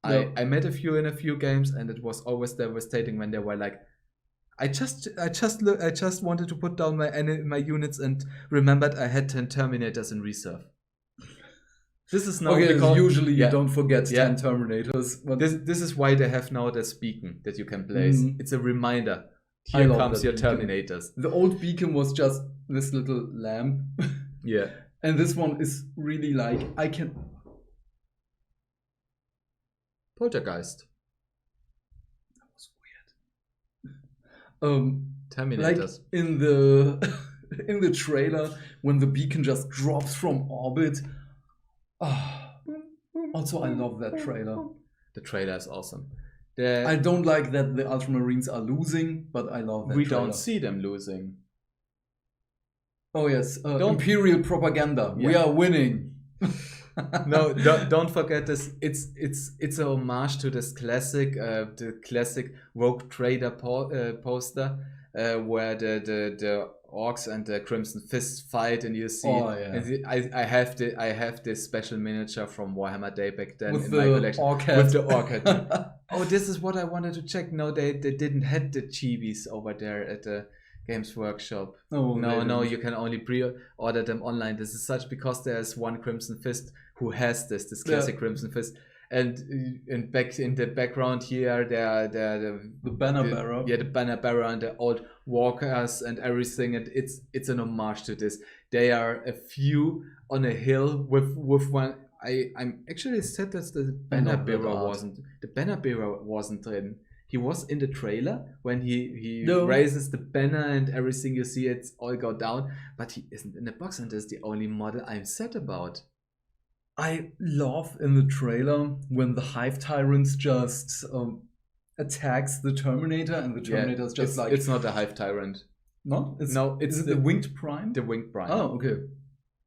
Speaker 2: I met a few in a few games, and it was always devastating when they were like, I just wanted to put down my units and remembered I had 10 Terminators in reserve. This is now
Speaker 1: because usually you don't forget 10 Terminators.
Speaker 2: But this is why they have now this beacon that you can place. It's a reminder. Here comes your Terminators.
Speaker 1: The old beacon was just this little lamp. And this one is really like, I can...
Speaker 2: Poltergeist.
Speaker 1: That was weird.
Speaker 2: Terminators.
Speaker 1: Like in the trailer, when the beacon just drops from orbit. Also, I love that trailer.
Speaker 2: The trailer is awesome.
Speaker 1: I don't like that the Ultramarines are losing, but I love that
Speaker 2: we
Speaker 1: trailer.
Speaker 2: Don't see them losing.
Speaker 1: Oh yes, imperial propaganda. Yeah. We are winning.
Speaker 2: No, don't forget this. It's a homage to this the classic Rogue Trader poster, where the orcs and the Crimson Fist fight, and you see.
Speaker 1: Oh yeah.
Speaker 2: And I have this special miniature from Warhammer Day back then
Speaker 1: with
Speaker 2: in
Speaker 1: the
Speaker 2: my collection
Speaker 1: orc
Speaker 2: with the orc head. Oh, this is what I wanted to check. No, they didn't have the chibis over there at the Games Workshop.
Speaker 1: Oh,
Speaker 2: no, you can only pre-order them online. This is such because there's one Crimson Fist who has this classic Crimson Fist, and back in the background here, the
Speaker 1: banner bearer.
Speaker 2: Yeah, the banner bearer and the old walkers and everything, and it's an homage to this. They are a few on a hill with one. I'm actually sad that the banner bearer wasn't in. He was in the trailer when he raises the banner and everything. You see it's all go down, but he isn't in the box, and that's the only model I'm sad about.
Speaker 1: I love in the trailer when the Hive Tyrants just attacks the Terminator, and the Terminator's just like...
Speaker 2: It's not a Hive Tyrant.
Speaker 1: No?
Speaker 2: It's
Speaker 1: the Winged Prime?
Speaker 2: The Winged Prime.
Speaker 1: Oh, okay.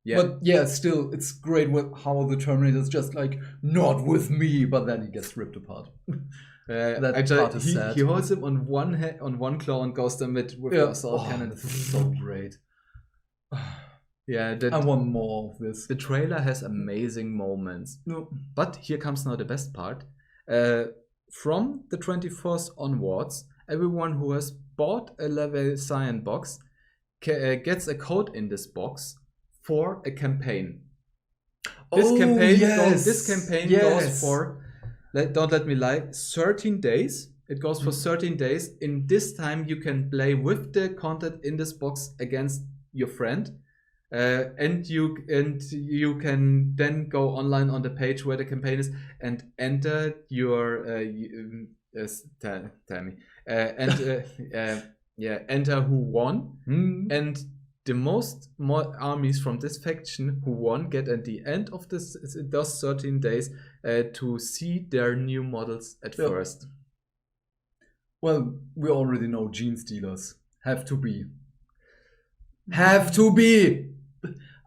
Speaker 1: Yeah. But yeah, still, it's great how the Terminator's just like, not with me, but then he gets ripped apart. That part is sad.
Speaker 2: He holds him on one claw and goes them with the assault cannon.
Speaker 1: This is so great.
Speaker 2: Yeah,
Speaker 1: I want more of this.
Speaker 2: The trailer has amazing moments.
Speaker 1: No.
Speaker 2: But here comes now the best part. From the 24th onwards, everyone who has bought a level Cyan box gets a code in this box for a campaign. This campaign goes for, don't let me lie, 13 days. It goes for 13 days. In this time, you can play with the content in this box against your friend. And you can then go online on the page where the campaign is and enter your enter who won, and the most more armies from this faction who won get at the end of those 13 days to see their new models at first.
Speaker 1: Well, we already know gene stealers have to be. Have to be.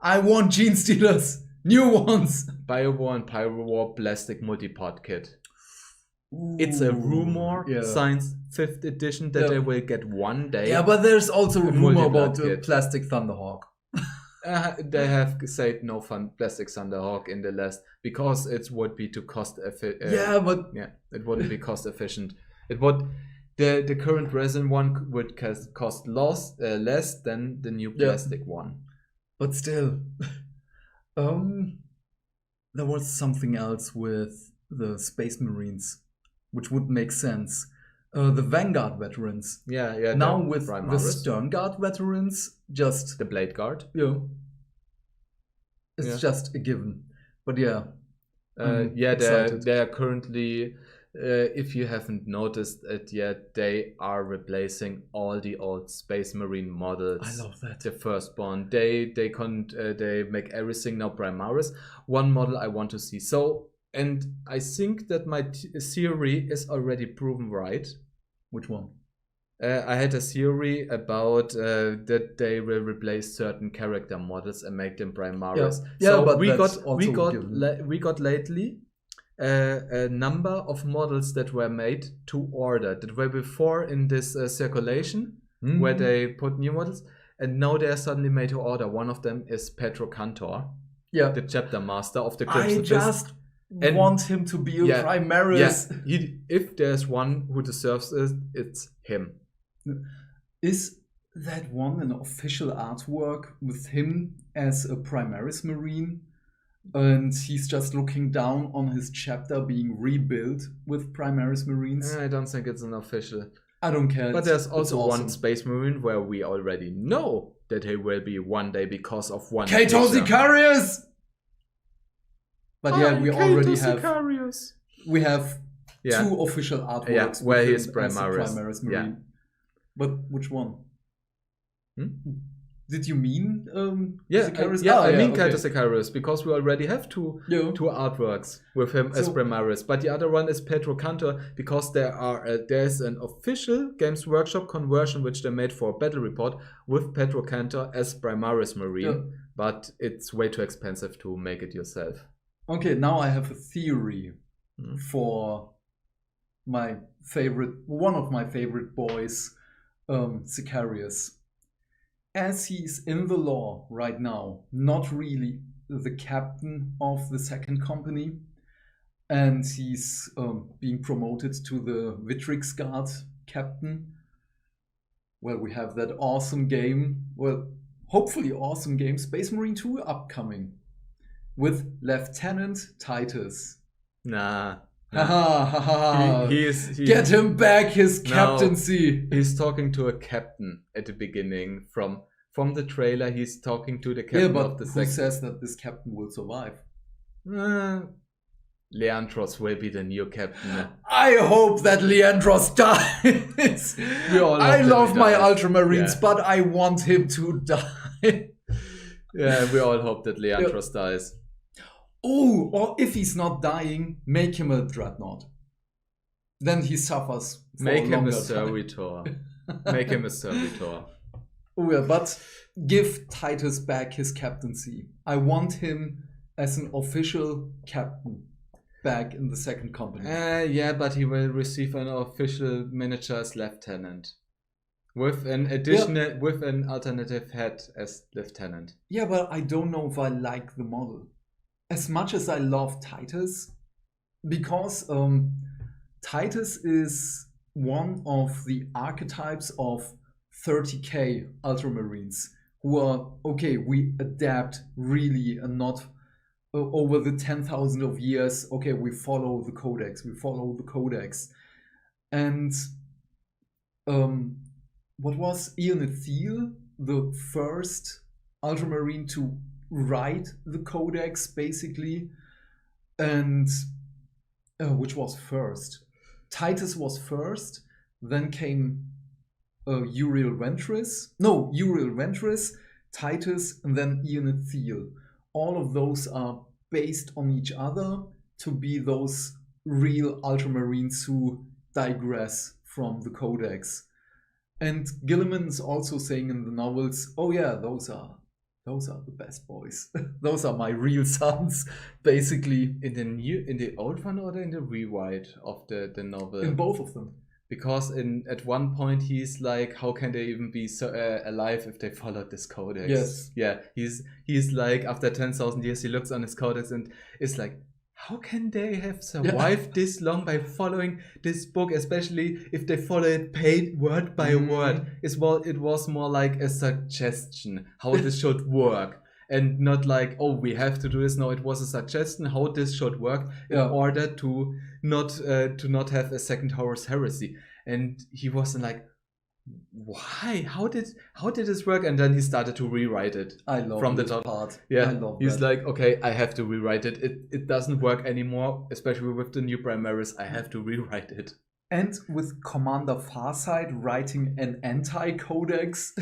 Speaker 1: I want gene stealers, new ones.
Speaker 2: Bio-War and Pyro-War plastic multi-part kit.
Speaker 1: Ooh,
Speaker 2: it's a rumor, science 5th edition, that they will get one day.
Speaker 1: Yeah, but there's also a rumor about the plastic Thunderhawk.
Speaker 2: They have said no fun plastic Thunderhawk in the last because it would be too cost efficient. It wouldn't be cost efficient. It would. The current resin one would cost less than the new plastic one.
Speaker 1: But still, there was something else with the Space Marines, which would make sense. The Vanguard veterans.
Speaker 2: Yeah.
Speaker 1: Now with the Stern Guard veterans, just
Speaker 2: the Blade Guard.
Speaker 1: Yeah. It's just a given. But they are currently. If you haven't noticed it yet, they are replacing all the old Space Marine models. I love that.
Speaker 2: The firstborn. They make everything now Primaris. One model I want to see. So, and I think that my theory is already proven right.
Speaker 1: Which one?
Speaker 2: I had a theory about that they will replace certain character models and make them Primaris. So but we got lately a number of models that were made to order, that were before in this circulation where they put new models, and now they are suddenly made to order. One of them is Petro Cantor, the chapter master of the Crimson Fist.
Speaker 1: I just want him to be a Primaris.
Speaker 2: Yeah. If there's one who deserves it, it's him.
Speaker 1: Is that one an official artwork with him as a Primaris Marine? And he's just looking down on his chapter being rebuilt with Primaris Marines.
Speaker 2: I don't think it's an official.
Speaker 1: I don't care.
Speaker 2: But there's also one Space Marine where we already know that he will be one day because of one.
Speaker 1: Kato Sicarius! But we already have. We have two official artworks
Speaker 2: where he's Primaris.
Speaker 1: Marine. But which one? did you mean
Speaker 2: Yeah,
Speaker 1: Sicarius?
Speaker 2: I mean
Speaker 1: okay.
Speaker 2: Kaito Sicarius, because we already have two artworks with him as
Speaker 1: So-
Speaker 2: Primaris. But the other one is Pedro Cantor, because there's an official Games Workshop conversion which they made for Battle Report with Pedro Cantor as Primaris Marine.
Speaker 1: Yeah.
Speaker 2: But it's way too expensive to make it yourself.
Speaker 1: Okay, now I have a theory
Speaker 2: Hmm.
Speaker 1: for one of my favorite boys, Sicarius. As he's in the law right now, not really the captain of the second company, and he's being promoted to the Vitrix Guard captain. Well, we have that awesome game, hopefully awesome game, Space Marine 2 upcoming, with Lieutenant Titus.
Speaker 2: Nah.
Speaker 1: Haha, haha.
Speaker 2: He's
Speaker 1: Get him back his captaincy.
Speaker 2: He's talking to a captain at the beginning. From the trailer, he's talking to the captain of the
Speaker 1: who
Speaker 2: second.
Speaker 1: says that this captain will survive?
Speaker 2: Leandros will be the new captain.
Speaker 1: I hope that Leandros dies. I love my Ultramarines, but I want him to die.
Speaker 2: Yeah, we all hope that Leandros dies.
Speaker 1: Oh, or if he's not dying, make him a dreadnought. Then he suffers.
Speaker 2: Make him a servitor. Make him a servitor.
Speaker 1: Oh yeah, but give Titus back his captaincy. I want him as an official captain back in the second company.
Speaker 2: Yeah, but he will receive an official miniature as lieutenant. With an alternative head as lieutenant.
Speaker 1: Yeah, but I don't know if I like the model. As much as I love Titus, because Titus is one of the archetypes of 30k Ultramarines who are, okay, we adapt really and not over the 10,000 of years, okay, we follow the codex. And what was Ian Thiel, the first Ultramarine to write the codex, basically? And which was first? Titus was first, then came Uriel Ventris, Titus, and then Ian Thiel. All of those are based on each other to be those real Ultramarines who digress from the codex. And Gilliman is also saying in the novels, oh yeah, those are the best boys. Those are my real sons, basically.
Speaker 2: In the old one or in the rewrite of the novel?
Speaker 1: In both of them.
Speaker 2: Because at one point he's like, how can they even be alive if they followed this codex?
Speaker 1: Yes.
Speaker 2: Yeah, he's like, after 10,000 years, he looks on his codex and is like, how can they have survived this long by following this book, especially if they follow it word by word? It was more like a suggestion how this should work. And not like, oh, we have to do this. No, it was a suggestion how this should work in order to not have a second Horus Heresy. And he wasn't like, why? How did this work? And then he started to rewrite it.
Speaker 1: I love
Speaker 2: from
Speaker 1: this
Speaker 2: the top.
Speaker 1: part.
Speaker 2: Yeah,
Speaker 1: I love
Speaker 2: he's
Speaker 1: that.
Speaker 2: like, okay, I have to rewrite it. It doesn't work anymore, especially with the new Primaris. I have to rewrite it.
Speaker 1: And with Commander Farsight writing an anti-codex.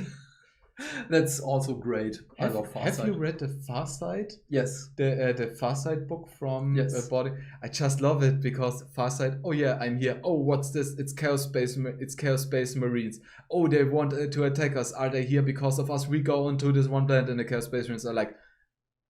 Speaker 1: That's also great. I love Farsight.
Speaker 2: Have you read the Farsight?
Speaker 1: Yes.
Speaker 2: The Farsight book from Body? I just love it because Farsight, oh yeah, I'm here. Oh, what's this? It's Chaos Space Marines. Oh, they want to attack us. Are they here because of us? We go onto this one planet and the Chaos Space Marines are like,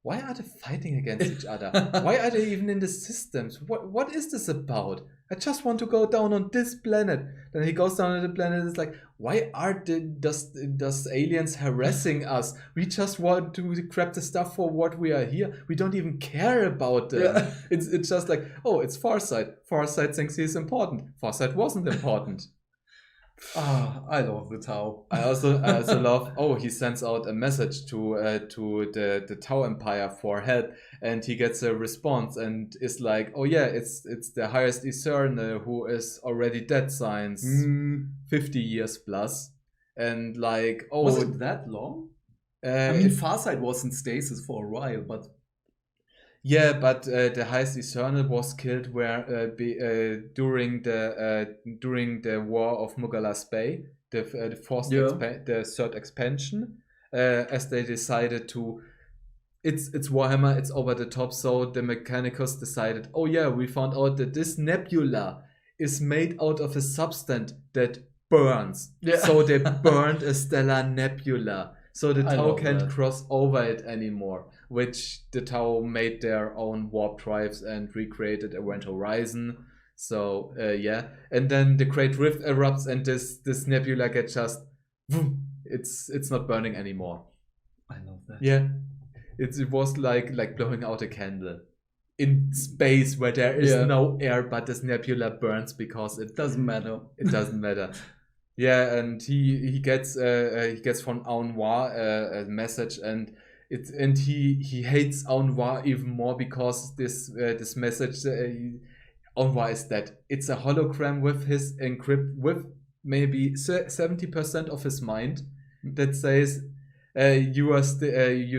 Speaker 2: why are they fighting against each other? Why are they even in the systems? What is this about? I just want to go down on this planet. Then he goes down on the planet and it's like, why are those aliens harassing us? We just want to grab the stuff for what we are here. We don't even care about them. Yeah. It's just like, oh, it's Farsight. Farsight thinks he's important. Farsight wasn't important.
Speaker 1: I love the Tau.
Speaker 2: I also love. Oh, he sends out a message to the Tau Empire for help, and he gets a response, and is like, oh yeah, it's the highest Iserne who is already dead since 50 years plus, and like, oh,
Speaker 1: was it that long? I mean, Farsight was in stasis for a while, but.
Speaker 2: Yeah, but the highest Iserne was killed during the war of Mugalas Bay, the third expansion, as they decided to. It's Warhammer, it's over the top, so the Mechanicus decided, oh yeah, we found out that this nebula is made out of a substance that burns.
Speaker 1: Yeah.
Speaker 2: So they burned a stellar nebula. So the
Speaker 1: I
Speaker 2: Tau
Speaker 1: love
Speaker 2: can't
Speaker 1: that.
Speaker 2: cross over it anymore. Which the Tau made their own warp drives and recreated Event Horizon. So yeah. And then the Great Rift erupts and this nebula gets just it's not burning anymore.
Speaker 1: I love that.
Speaker 2: Yeah. It was like blowing out a candle in space where there is no air, but this nebula burns because it
Speaker 1: doesn't matter.
Speaker 2: It doesn't matter. Yeah, and he gets from Aunwa a message, and he hates Aunwa even more because this message Aunwa is dead. It's a hologram with his encrypt with maybe 70% of his mind that says. You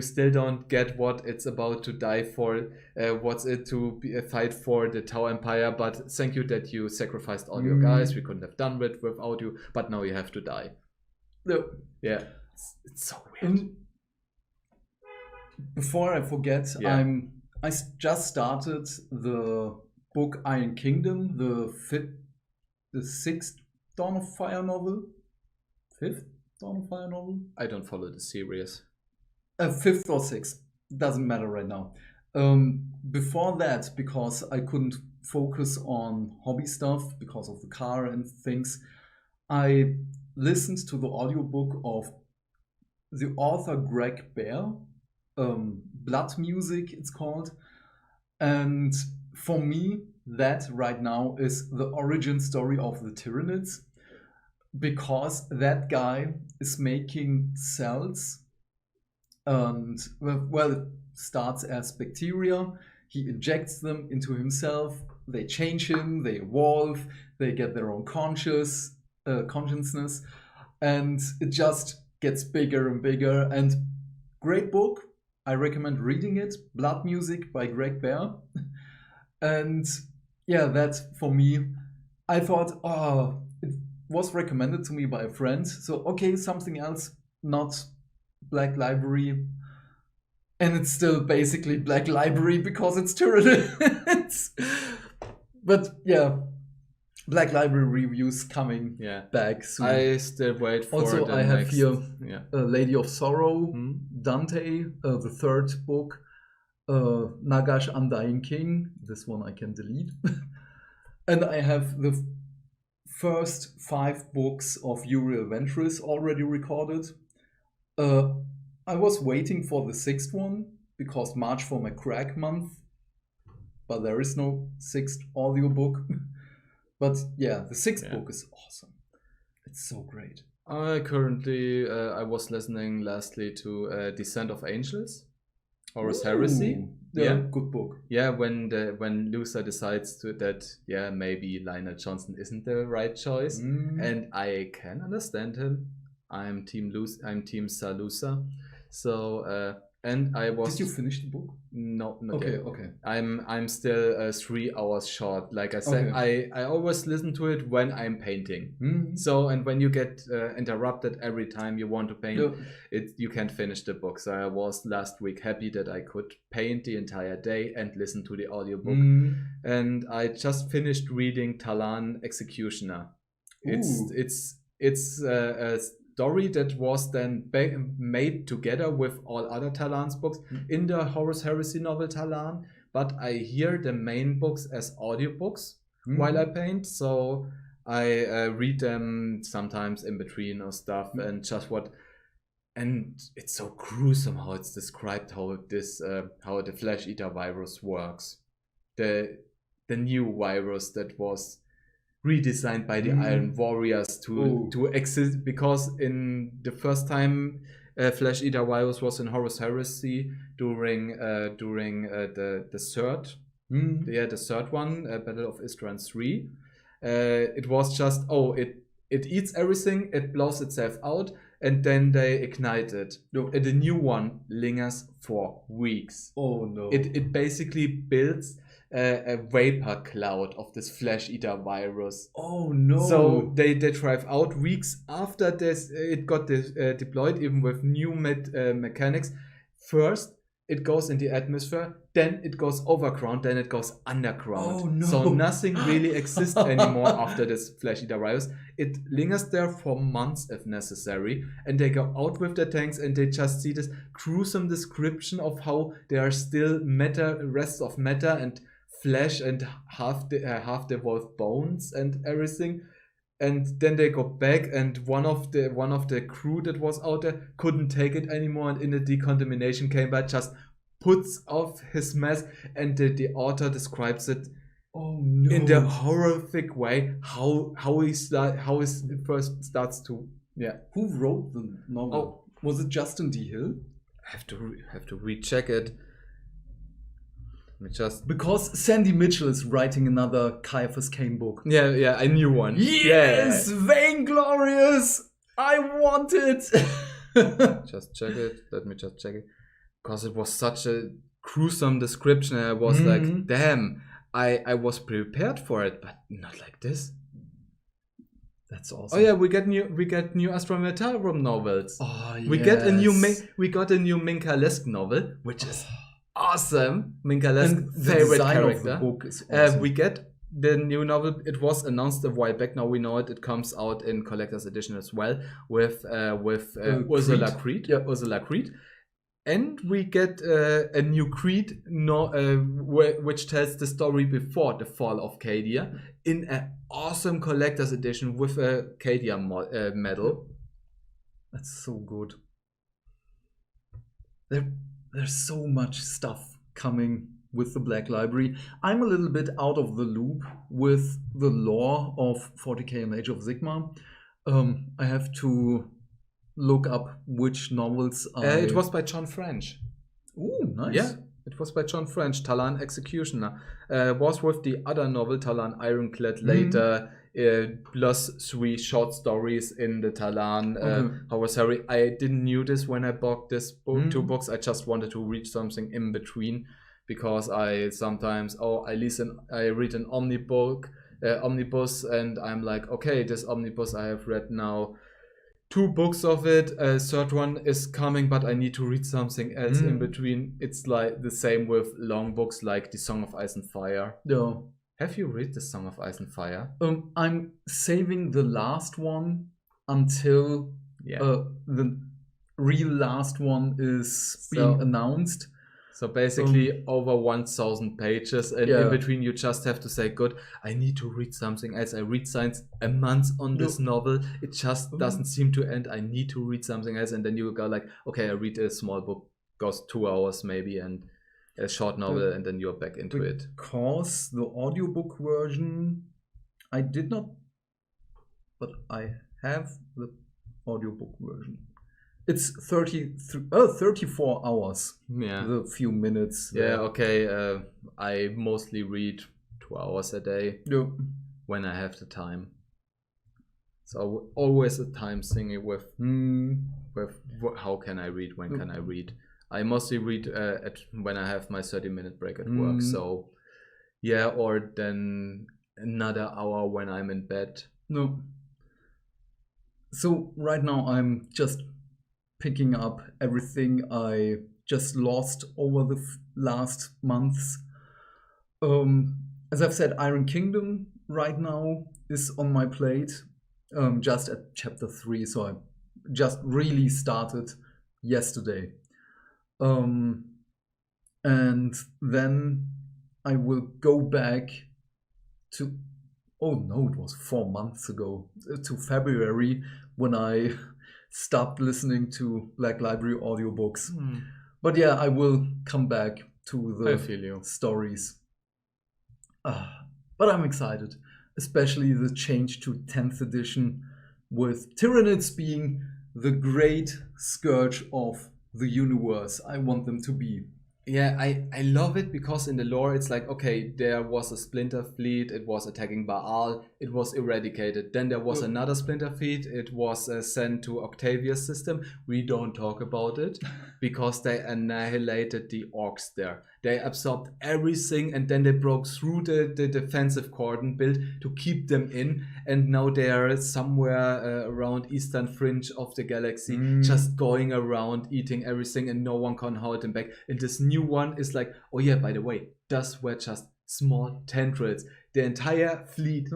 Speaker 2: still don't get what it's about to die for. What's it to fight for the Tau Empire? But thank you that you sacrificed all your guys. We couldn't have done it without you. But now you have to die.
Speaker 1: No.
Speaker 2: Yeah, it's so weird.
Speaker 1: Before I forget, I just started the book Iron Kingdom, the sixth Dawn of Fire novel, fifth. Dawn of Fire novel?
Speaker 2: I don't follow the series.
Speaker 1: Fifth or sixth. Doesn't matter right now. Before that, because I couldn't focus on hobby stuff because of the car and things, I listened to the audiobook of the author Greg Bear, Blood Music it's called. And for me, that right now is the origin story of the Tyranids. Because that guy is making cells, and well, it starts as bacteria. He injects them into himself. They change him. They evolve. They get their own consciousness, and it just gets bigger and bigger. And great book. I recommend reading it. Blood Music by Greg Bear. And yeah, that for me, I thought, it was recommended to me by a friend. So, okay, something else, not Black Library. And it's still basically Black Library because it's Tyranids. But yeah, Black Library reviews coming back soon.
Speaker 2: I still wait for
Speaker 1: also,
Speaker 2: the
Speaker 1: I have
Speaker 2: next...
Speaker 1: here Lady of Sorrow, Dante, the third book, Nagash Undying King. This one I can delete. And I have the first 5 books of Uriel Ventris already recorded. I was waiting for the 6th one because March for my crack month, but there is no 6th audiobook. But yeah, the 6th book is awesome. It's so great.
Speaker 2: I currently I was listening lastly to Descent of Angels, Horus Heresy.
Speaker 1: Yeah, good book.
Speaker 2: Yeah, when Lucer decides that maybe Lionel Johnson isn't the right choice, and I can understand him. I'm Team Sir Lucer. So and I was.
Speaker 1: Did you finish the book?
Speaker 2: No, not
Speaker 1: okay,
Speaker 2: yet.
Speaker 1: Okay.
Speaker 2: I'm still 3 hours short. Like I said, I always listen to it when I'm painting. So and when you get interrupted every time you want to paint, you can't finish the book. So I was last week happy that I could paint the entire day and listen to the audiobook. And I just finished reading Talan Executioner. It's a story that was then made together with all other Talan's books in the Horus Heresy novel Talan, but I hear the main books as audiobooks while I paint, so I read them sometimes in between or stuff and and it's so gruesome how it's described how the Flesh Eater virus works, the new virus that was redesigned by the Iron Warriors to exist, because in the first time Flesh Eater virus was in Horus Heresy during the third the third one, Battle of Istran 3. It was just it eats everything, it blows itself out, and then they ignite it. And the new one lingers for weeks.
Speaker 1: Oh no!
Speaker 2: It basically builds a vapor cloud of this flesh eater virus.
Speaker 1: Oh no!
Speaker 2: So they drive out weeks after this. It got deployed, even with new mechanics. First, it goes in the atmosphere, then it goes overground, then it goes underground.
Speaker 1: Oh no!
Speaker 2: So nothing really exists anymore after this flesh eater virus. It lingers there for months if necessary, and they go out with the tanks and they just see this gruesome description of how there are still matter, rests of matter and flesh and half devolved bones and everything. And then they go back, and one of the crew that was out there couldn't take it anymore, and in the decontamination chamber just puts off his mask, and the author describes it
Speaker 1: oh no!
Speaker 2: in the horrific way how he first starts to
Speaker 1: Who wrote the novel? Was it Justin D. Hill?
Speaker 2: have to recheck it.
Speaker 1: Because Sandy Mitchell is writing another Caiaphas Cain book.
Speaker 2: Yeah, I knew one.
Speaker 1: Yes, Vainglorious! I want it!
Speaker 2: Just check it. Let me just check it. Because it was such a gruesome description, and I was like, damn, I was prepared for it, but not like this.
Speaker 1: That's awesome.
Speaker 2: Oh yeah, we get new Astra Militarum novels.
Speaker 1: Oh yes.
Speaker 2: We got a new Minka-esque novel, which is awesome. Minka-esque favorite character.
Speaker 1: Of the book is awesome.
Speaker 2: We get the new novel. It was announced a while back. Now we know it. It comes out in collector's edition as well with Ursula Creed. Yeah, Ursula Creed. And we get a new Creed, which tells the story before the fall of Cadia in an awesome collector's edition with a Cadia medal.
Speaker 1: That's so good. There's so much stuff coming with the Black Library. I'm a little bit out of the loop with the lore of 40k and Age of Sigmar. I have to look up which novels
Speaker 2: it was by John French.
Speaker 1: Ooh, nice.
Speaker 2: Yeah, it was by John French, Talan Executioner. Was with the other novel, Talan Ironclad, later, plus 3 short stories in the Talan Heresy. I didn't knew this when I bought this book, 2 books. I just wanted to read something in between, because I sometimes, I read an omnibus, and I'm like, okay, this omnibus I have read now 2 books of it, a third one is coming, but I need to read something else in between. It's like the same with long books like The Song of Ice and Fire.
Speaker 1: No.
Speaker 2: Have you read The Song of Ice and Fire?
Speaker 1: I'm saving the last one until the real last one is being announced.
Speaker 2: So basically over 1,000 pages, and in between you just have to say, good, I need to read something else. I read science a month on this novel. It just doesn't seem to end. I need to read something else. And then you go like, okay, I read a small book, goes 2 hours maybe, and a short novel, and then you're back into it.
Speaker 1: Because the audiobook version, I did not, but I have the audiobook version. It's 34 hours.
Speaker 2: Yeah.
Speaker 1: The few minutes.
Speaker 2: Yeah, okay. I mostly read 2 hours a day when I have the time. So always a time thingy with how can I read, when can I read. I mostly read when I have my 30-minute break at work. So yeah, or then another hour when I'm in bed.
Speaker 1: No. So right now I'm just picking up everything I just lost over the last months. As I've said, Iron Kingdom right now is on my plate, just at chapter 3, so I just really started yesterday. And then I will go back to, it was 4 months ago, to February, when I stopped listening to Black Library audiobooks. But yeah, I will come back to the stories. But I'm excited, especially the change to 10th edition, with Tyranids being the great scourge of the universe I want them to be.
Speaker 2: Yeah, I love it because in the lore it's like, okay, there was a splinter fleet, it was attacking Baal, it was eradicated. Then there was another splinter fleet, it was sent to Octavia's system. We don't talk about it because they annihilated the orcs there. They absorbed everything and then they broke through the defensive cordon built to keep them in. And now they are somewhere around eastern fringe of the galaxy, just going around eating everything and no one can hold them back. And this new one is like, oh yeah, by the way, those were just small tendrils. The entire fleet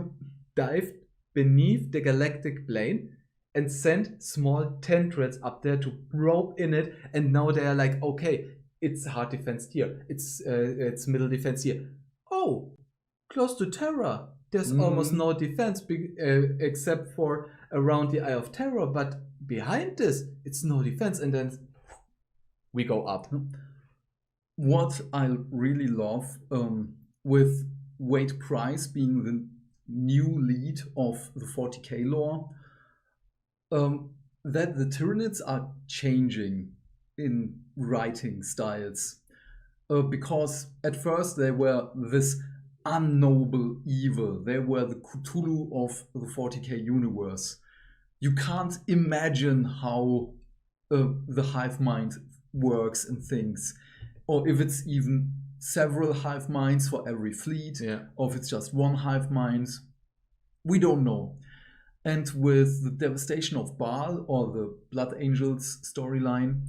Speaker 2: dived beneath the galactic plane and sent small tendrils up there to probe in it. And now they are like, okay, it's hard defense here. It's middle defense here. Oh, close to Terra. There's almost no defense except for around the Eye of Terror. But behind this, it's no defense. And then we go up.
Speaker 1: What I really love, with Wade Price being the new lead of the 40k lore, that the Tyranids are changing in writing styles. Because at first they were this unknowable evil. They were the Cthulhu of the 40k universe. You can't imagine how the hive mind works and things, or if it's even several hive minds for every fleet, or if it's just one hive mind. We don't know. And with the devastation of Baal, or the Blood Angels storyline,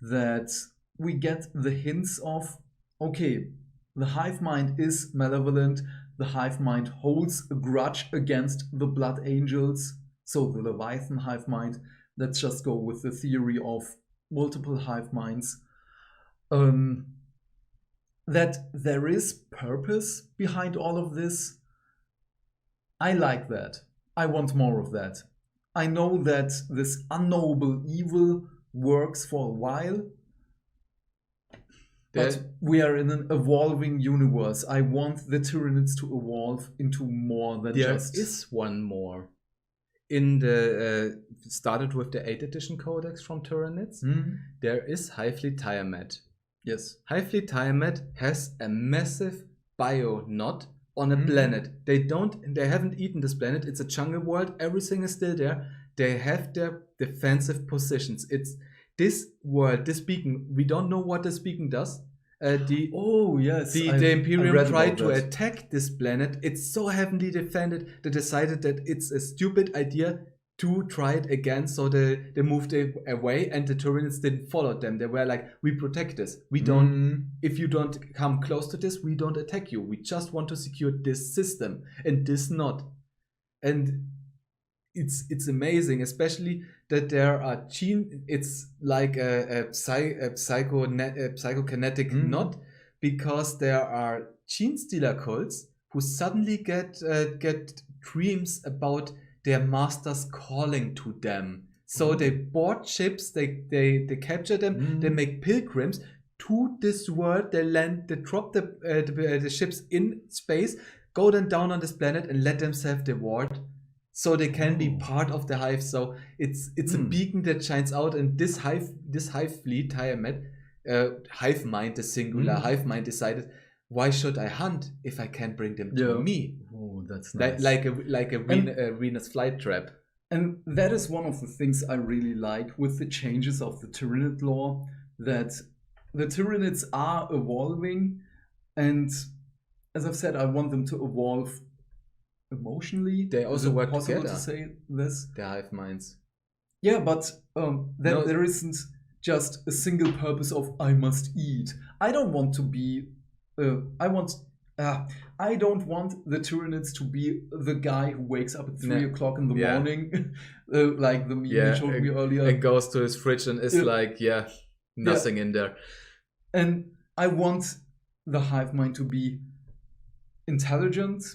Speaker 1: that we get the hints of, okay, the hive mind is malevolent, the hive mind holds a grudge against the Blood Angels, so the Leviathan hive mind. Let's just go with the theory of multiple hive minds. That there is purpose behind all of this. I like that. I want more of that. I know that this unknowable evil works for a while, but we are in an evolving universe. I want the Tyranids to evolve into more than just...
Speaker 2: There is one more. In the started with the 8th edition codex from Tyranids. There is Hive Fleet Tiamat.
Speaker 1: Yes.
Speaker 2: Hive Fleet Tiamat has a massive bio knot on a planet. They haven't eaten this planet. It's a jungle world. Everything is still there. They have their defensive positions. It's this world, this beacon. We don't know what this beacon does. The Imperium tried to attack this planet. It's so heavily defended. They decided that it's a stupid idea to try it again. So they moved it away, and the Tyranids didn't follow them. They were like, we protect this. We don't. If you don't come close to this, we don't attack you. We just want to secure this system and this not. And it's amazing, especially that there are it's like a psychokinetic knot, because there are gene stealer cults who suddenly get dreams about their masters calling to them. So they board ships, they capture them, they make pilgrims to this world. They land, they drop the ships in space, go then down on this planet and let themselves reward, so they can be part of the hive. So it's a beacon that shines out, and this hive fleet Tiamat, hive mind, the singular hive mind, decided, why should I hunt if I can't bring them to me?
Speaker 1: Oh, that's nice.
Speaker 2: Like a Venus flytrap.
Speaker 1: And that is one of the things I really like with the changes of the Tyranid lore, that the Tyranids are evolving, and as I've said, I want them to evolve emotionally.
Speaker 2: They also work
Speaker 1: possible
Speaker 2: together.
Speaker 1: To say this?
Speaker 2: The hive minds.
Speaker 1: Yeah, but there isn't just a single purpose of I must eat. I don't want to be. I don't want the Tyranids to be the guy who wakes up at 3 o'clock in the morning, like the meme you showed me earlier,
Speaker 2: and goes to his fridge and is like, nothing in there.
Speaker 1: And I want the hive mind to be intelligent,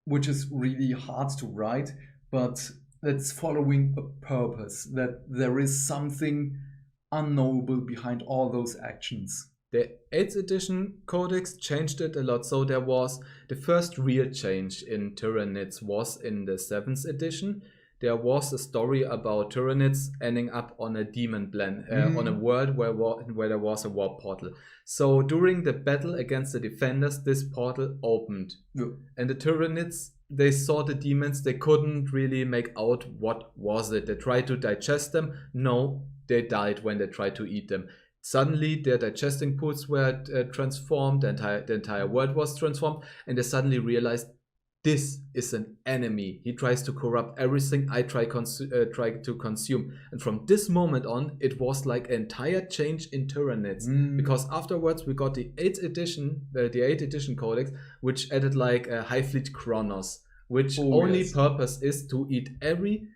Speaker 1: which is really hard to write, but that's following a purpose, that there is something unknowable behind all those actions.
Speaker 2: The 8th edition codex changed it a lot. So there was the first real change in Tyranids was in the 7th edition. there was a story about Tyranids ending up on a demon plan, on a world where there was a warp portal. So during the battle against the defenders, this portal opened. And the Tyranids, they saw the demons, they couldn't really make out what was it. They tried to digest them. No, they died when they tried to eat them. Suddenly their digesting pools were transformed, the entire world was transformed, and they suddenly realized this is an enemy. He tries to corrupt everything I try to consume. And from this moment on, it was like an entire change in Tyranids. Because afterwards we got the 8th edition codex, which added like a High Fleet Chronos, which only purpose is to eat every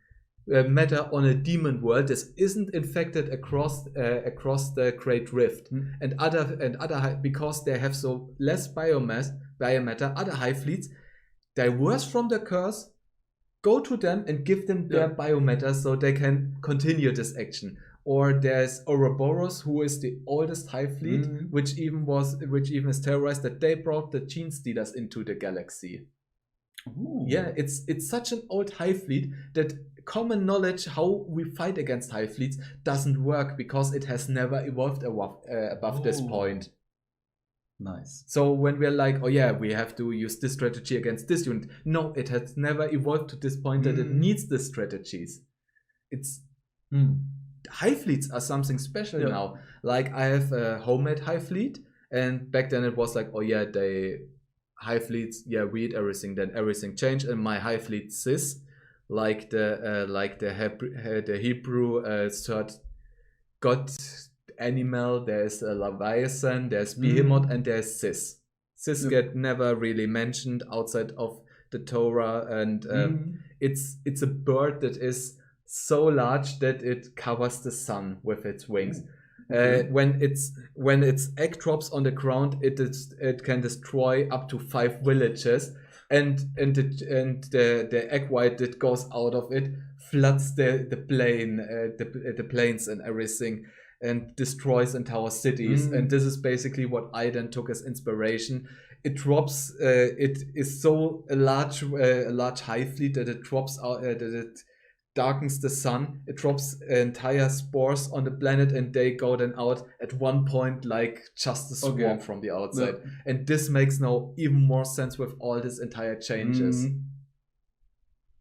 Speaker 2: matter on a demon world that isn't infected across the Great Rift, and other because they have so less biomatter, other high fleets diverse from the curse, go to them and give them their biomatter so they can continue this action. Or there's Ouroboros, who is the oldest high fleet, which even is terrorized that they brought the Gene Stealers into the galaxy. Ooh. Yeah, it's such an old high fleet that common knowledge how we fight against high fleets doesn't work because it has never evolved above this point.
Speaker 1: Nice.
Speaker 2: So when we're like, oh yeah, we have to use this strategy against this unit, no, it has never evolved to this point that it needs the strategies. It's high fleets are something special now. Like I have a homemade high fleet, and back then it was like, oh yeah, high fleets, read everything, then everything changed, and my high fleet cis, like the Hebrew third god animal, there's a Leviathan, there's Behemoth, and there's cis. Cis get never really mentioned outside of the Torah, and it's a bird that is so large that it covers the sun with its wings. When its egg drops on the ground, it can destroy up to 5 villages, and the egg white that goes out of it floods the plains and everything, and destroys entire cities. And this is basically what I then took as inspiration. It drops. It is so a large high fleet that it drops out. That it darkens the sun. It drops entire spores on the planet, and they go then out at one point like just a swarm from the outside. And this makes now even more sense with all these entire changes.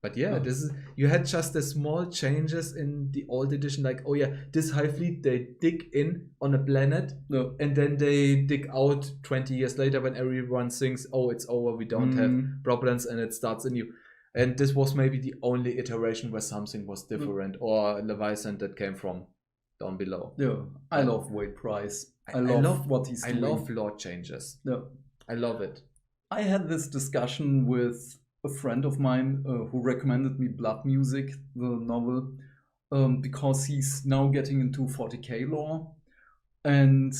Speaker 2: But this is, you had just the small changes in the old edition, like, oh yeah, this high fleet, they dig in on a planet, and then they dig out 20 years later when everyone thinks, oh, it's over, we don't have problems, and it starts anew. And this was maybe the only iteration where something was different, or Leviathan that came from down below.
Speaker 1: I love Wade Price. I love what he's doing.
Speaker 2: I love lore changes. I love it.
Speaker 1: I had this discussion with a friend of mine who recommended me Blood Music, the novel, because he's now getting into 40k lore. And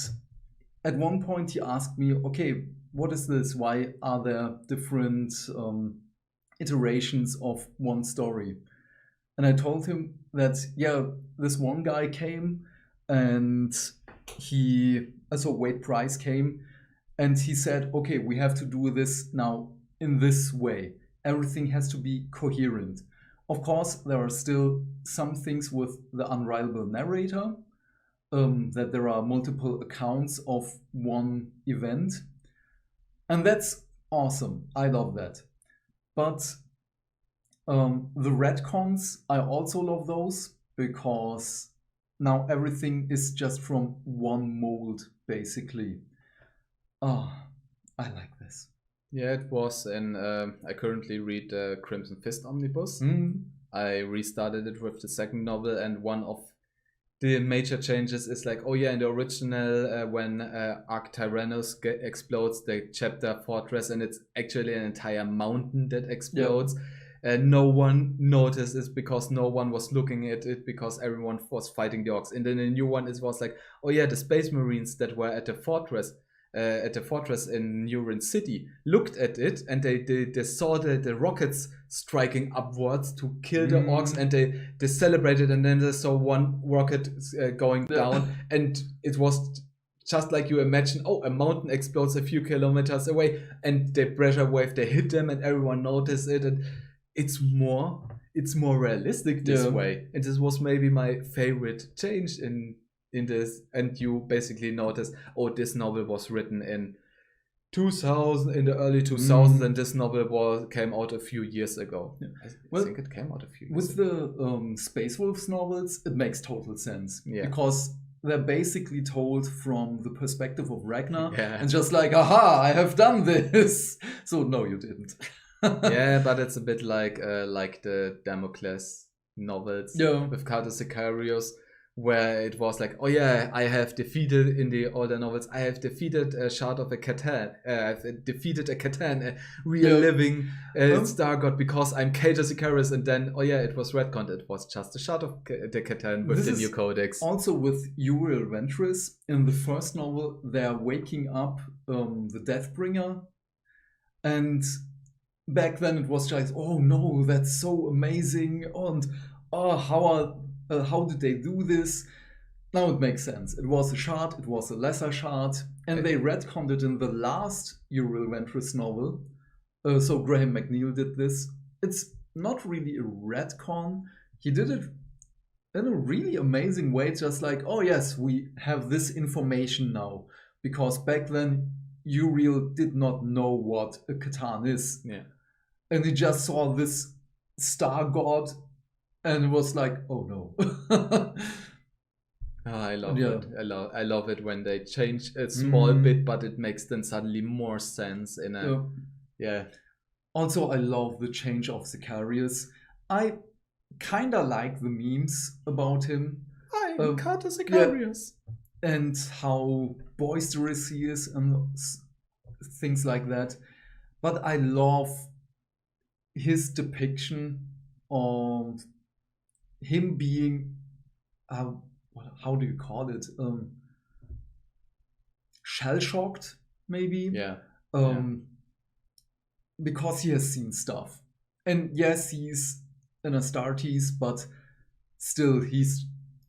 Speaker 1: at one point he asked me, okay, what is this? Why are there different iterations of one story? And I told him that, this one guy came, and Wade Price came, and he said, okay, we have to do this now in this way. Everything has to be coherent. Of course, there are still some things with the unreliable narrator, that there are multiple accounts of one event. And that's awesome. I love that. But the retcons, I also love those, because now everything is just from one mold, basically. I like this.
Speaker 2: Yeah, it was, and I currently read the Crimson Fist Omnibus. I restarted it with the second novel, and one of the major changes is like, oh yeah, in the original, when Arc Tyrannus explodes the chapter Fortress, and it's actually an entire mountain that explodes. No one notices because no one was looking at it, because everyone was fighting the orcs. And then the new one was like, oh yeah, the Space Marines that were at the fortress in Neuron City looked at it, and they saw the rockets striking upwards to kill the orcs, and they celebrated, and then they saw one rocket going down, and it was just like you imagine, a mountain explodes a few kilometers away, and the pressure wave, they hit them, and everyone noticed it. And it's more it's more realistic this
Speaker 1: Yeah.
Speaker 2: way. And this was maybe my favorite change in this. And you basically notice, oh, this novel was written in 2000, in the early 2000s, and this novel came out a few years ago. I think it came out a few years
Speaker 1: with
Speaker 2: ago.
Speaker 1: the Space Wolves novels, it makes total sense.
Speaker 2: Yeah.
Speaker 1: Because they're basically told from the perspective of Ragnar.
Speaker 2: Yeah.
Speaker 1: And just like, aha, I have done this. So, no, you didn't.
Speaker 2: Yeah, but it's a bit like the Damocles novels with Carter Sicarius, where it was like, oh yeah, I have defeated, in the older novels, I have defeated a shard of a Catan, I've defeated a Catan, a real living star god, because I'm Carter Sicarius, and then, oh yeah, it was retconned, it was just a shard of the Catan with the new codex.
Speaker 1: Also with Uriel Ventress, in the first novel, they're waking up the Deathbringer, and back then it was just, oh no, that's so amazing, and oh, how did they do this? Now it makes sense. It was a shard, it was a lesser shard, and they retconned it in the last Uriel Ventress novel. So Graham McNeil did this. It's not really a retcon. He did it in a really amazing way, just like, oh yes, we have this information now. Because back then, Uriel did not know what a Catan is.
Speaker 2: Yeah.
Speaker 1: And he just saw this star god and it was like, oh no.
Speaker 2: I love it. I love it when they change a small bit, but it makes then suddenly more sense in a
Speaker 1: Also, I love the change of Sicarius. I kinda like the memes about him.
Speaker 2: I'm Carter Sicarius.
Speaker 1: And how boisterous he is and things like that. But I love his depiction of him being how do you call it, shell-shocked maybe, because he has seen stuff, and yes, he's an Astartes, but still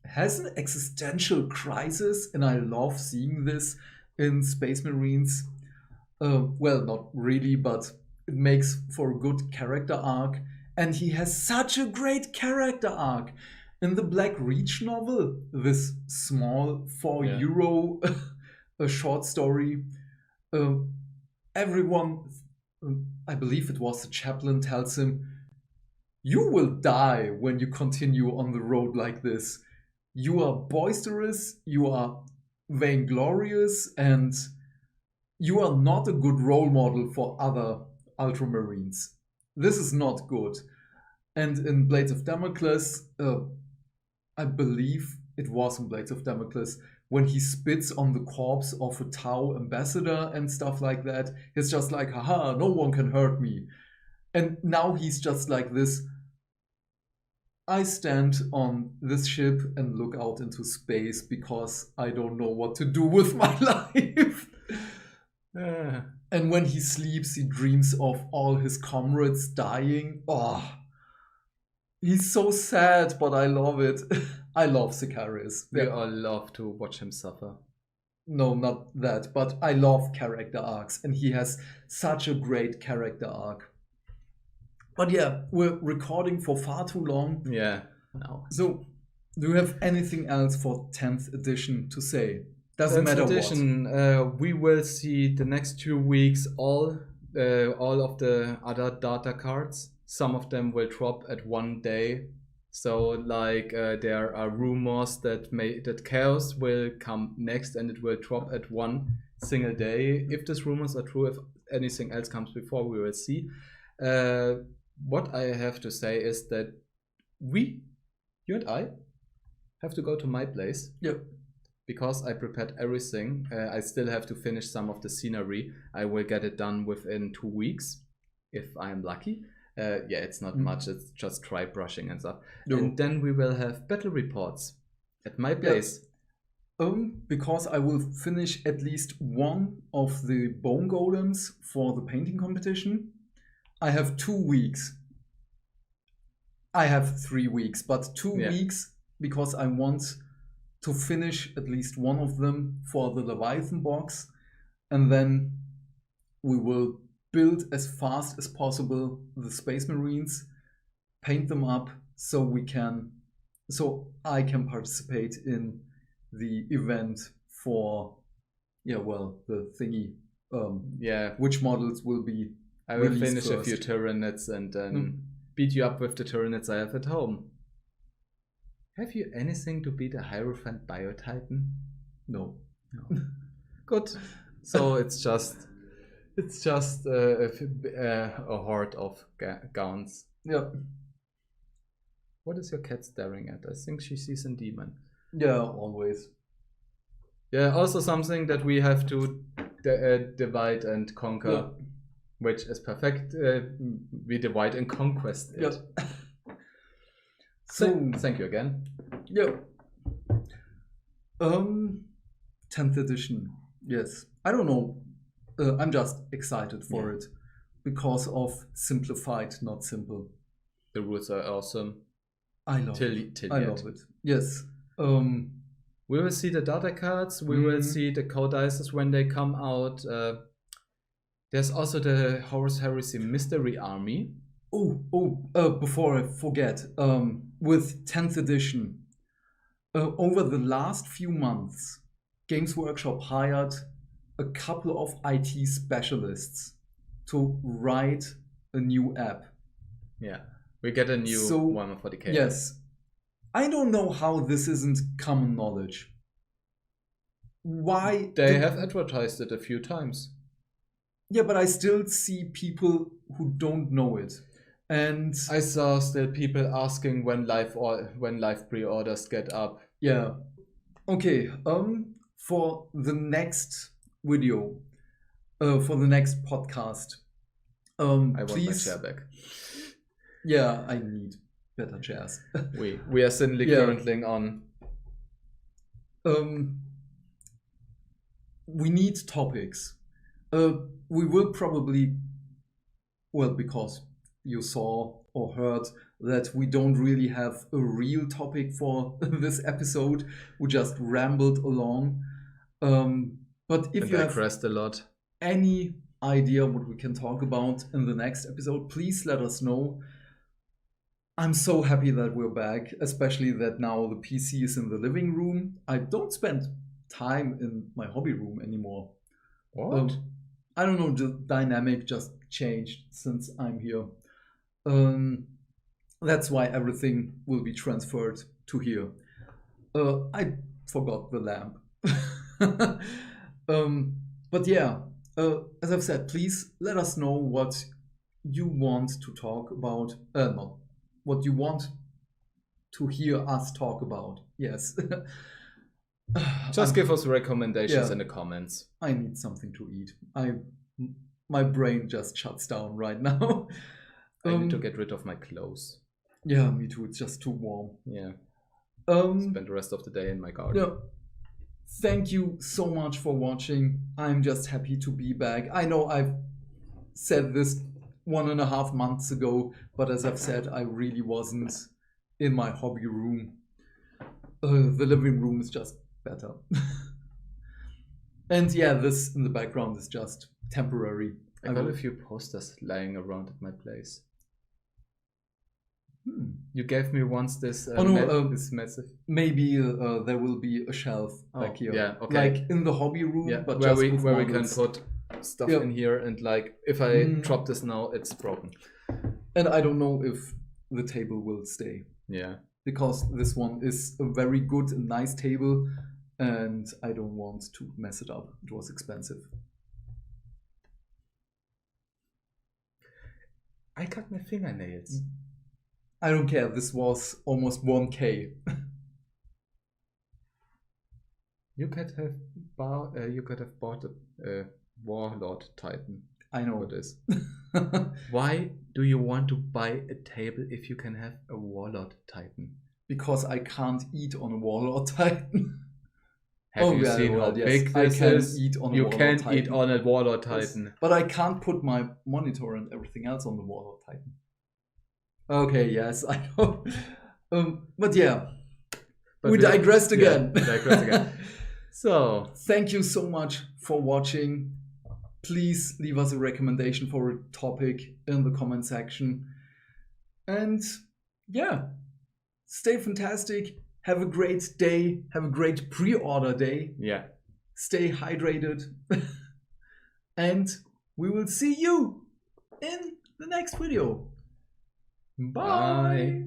Speaker 1: has an existential crisis, and I love seeing this in Space Marines. Well, not really, but it makes for a good character arc, and he has such a great character arc. In the Black Reach novel, this small €4 a short story, everyone, I believe it was the chaplain, tells him, you will die when you continue on the road like this. You are boisterous, you are vainglorious, and you are not a good role model for other Ultramarines. This is not good. And in Blades of Damocles, I believe it was in Blades of Damocles, when he spits on the corpse of a Tau ambassador and stuff like that, he's just like, haha, no one can hurt me. And now he's just like this. I stand on this ship and look out into space because I don't know what to do with my life. And when he sleeps, he dreams of all his comrades dying. Oh, he's so sad, but I love it. I love Sicarius.
Speaker 2: We all love to watch him suffer.
Speaker 1: No, not that, but I love character arcs, and he has such a great character arc. But yeah, we're recording for far too long.
Speaker 2: Yeah. No.
Speaker 1: So, do you have anything else for 10th edition to say? Doesn't matter what.
Speaker 2: We will see the next 2 weeks all of the other data cards. Some of them will drop at one day. So like there are rumors that Chaos will come next and it will drop at one single day. If these rumors are true, if anything else comes before, we will see. What I have to say is that you and I, have to go to my place.
Speaker 1: Yep.
Speaker 2: Because I prepared everything. I still have to finish some of the scenery. I will get it done within 2 weeks, if I'm lucky. It's not much. It's just dry brushing and stuff. No. And then we will have battle reports at my place.
Speaker 1: Because I will finish at least one of the bone golems for the painting competition. I have 2 weeks. I have 3 weeks, but 2 weeks because I want to finish at least one of them for the Leviathan box, and then we will build as fast as possible the Space Marines, paint them up so I can participate in the event for the thingy. Which models will be
Speaker 2: I will
Speaker 1: released
Speaker 2: finish a
Speaker 1: first.
Speaker 2: few Tyranids and then beat you up with the Tyranids I have at home. Have you anything to beat a Hierophant Biotitan?
Speaker 1: No.
Speaker 2: Good. So it's just a horde of gowns.
Speaker 1: Yeah.
Speaker 2: What is your cat staring at? I think she sees a demon.
Speaker 1: Yeah, always.
Speaker 2: Yeah, also something that we have to divide and conquer, which is perfect. We divide and conquest it.
Speaker 1: Yep.
Speaker 2: So thank you again.
Speaker 1: Yeah. 10th edition. Yes. I don't know. I'm just excited for it because of simplified, not simple.
Speaker 2: The rules are awesome.
Speaker 1: I love it. Yes.
Speaker 2: We will see the data cards. We will see the codices when they come out. There's also the Horus Heresy Mystery Army.
Speaker 1: Before I forget, with 10th edition, over the last few months, Games Workshop hired a couple of IT specialists to write a new app.
Speaker 2: Yeah, we get a new one for the game.
Speaker 1: Yes. I don't know how this isn't common knowledge. Why?
Speaker 2: They have advertised it a few times.
Speaker 1: Yeah, but I still see people who don't know it. And
Speaker 2: I saw still people asking when live pre-orders get up.
Speaker 1: Yeah. Okay. For the next video, for the next podcast,
Speaker 2: I want my chair back.
Speaker 1: Yeah, I need better chairs.
Speaker 2: we are simply currently on.
Speaker 1: We need topics. We will probably, because you saw or heard that we don't really have a real topic for this episode. We just rambled along. But if you have
Speaker 2: a lot.
Speaker 1: any idea what we can talk about in the next episode, please let us know. I'm so happy that we're back, especially that now the PC is in the living room. I don't spend time in my hobby room anymore.
Speaker 2: What?
Speaker 1: I don't know, the dynamic just changed since I'm here. That's why everything will be transferred to here. I forgot the lamp. But yeah, as I've said, please let us know what you want to talk about. Not what you want to hear us talk about. Yes.
Speaker 2: Just give us recommendations in the comments.
Speaker 1: I need something to eat. My brain just shuts down right now.
Speaker 2: I need to get rid of my clothes.
Speaker 1: Yeah, me too. It's just too warm.
Speaker 2: Yeah. Spend the rest of the day in my garden.
Speaker 1: Yeah. Thank you so much for watching. I'm just happy to be back. I know I've said this 1.5 months ago, but as I've said, I really wasn't in my hobby room. The living room is just better. And yeah, this in the background is just temporary.
Speaker 2: I got a few posters lying around at my place. You gave me once this this massive.
Speaker 1: Maybe there will be a shelf back here.
Speaker 2: Yeah, okay.
Speaker 1: Like in the hobby room, but
Speaker 2: where
Speaker 1: just
Speaker 2: we can put stuff in here, and like if I drop this now, it's broken.
Speaker 1: And I don't know if the table will stay.
Speaker 2: Yeah.
Speaker 1: Because this one is a very good and nice table, and I don't want to mess it up. It was expensive.
Speaker 2: I cut my fingernails.
Speaker 1: I don't care. This was almost 1K.
Speaker 2: You could have bought a Warlord Titan.
Speaker 1: I know
Speaker 2: it is. Why do you want to buy a table if you can have a Warlord Titan?
Speaker 1: Because I can't eat on a Warlord Titan.
Speaker 2: Have you seen how big this is? You can't eat on a Warlord Titan.
Speaker 1: Yes. But I can't put my monitor and everything else on the Warlord Titan. Okay, yes, I know. But yeah, we digressed again.
Speaker 2: Yeah, digressed again. So,
Speaker 1: thank you so much for watching. Please leave us a recommendation for a topic in the comment section. And yeah, stay fantastic. Have a great day. Have a great pre-order day.
Speaker 2: Yeah.
Speaker 1: Stay hydrated. And we will see you in the next video. Bye.
Speaker 2: Bye.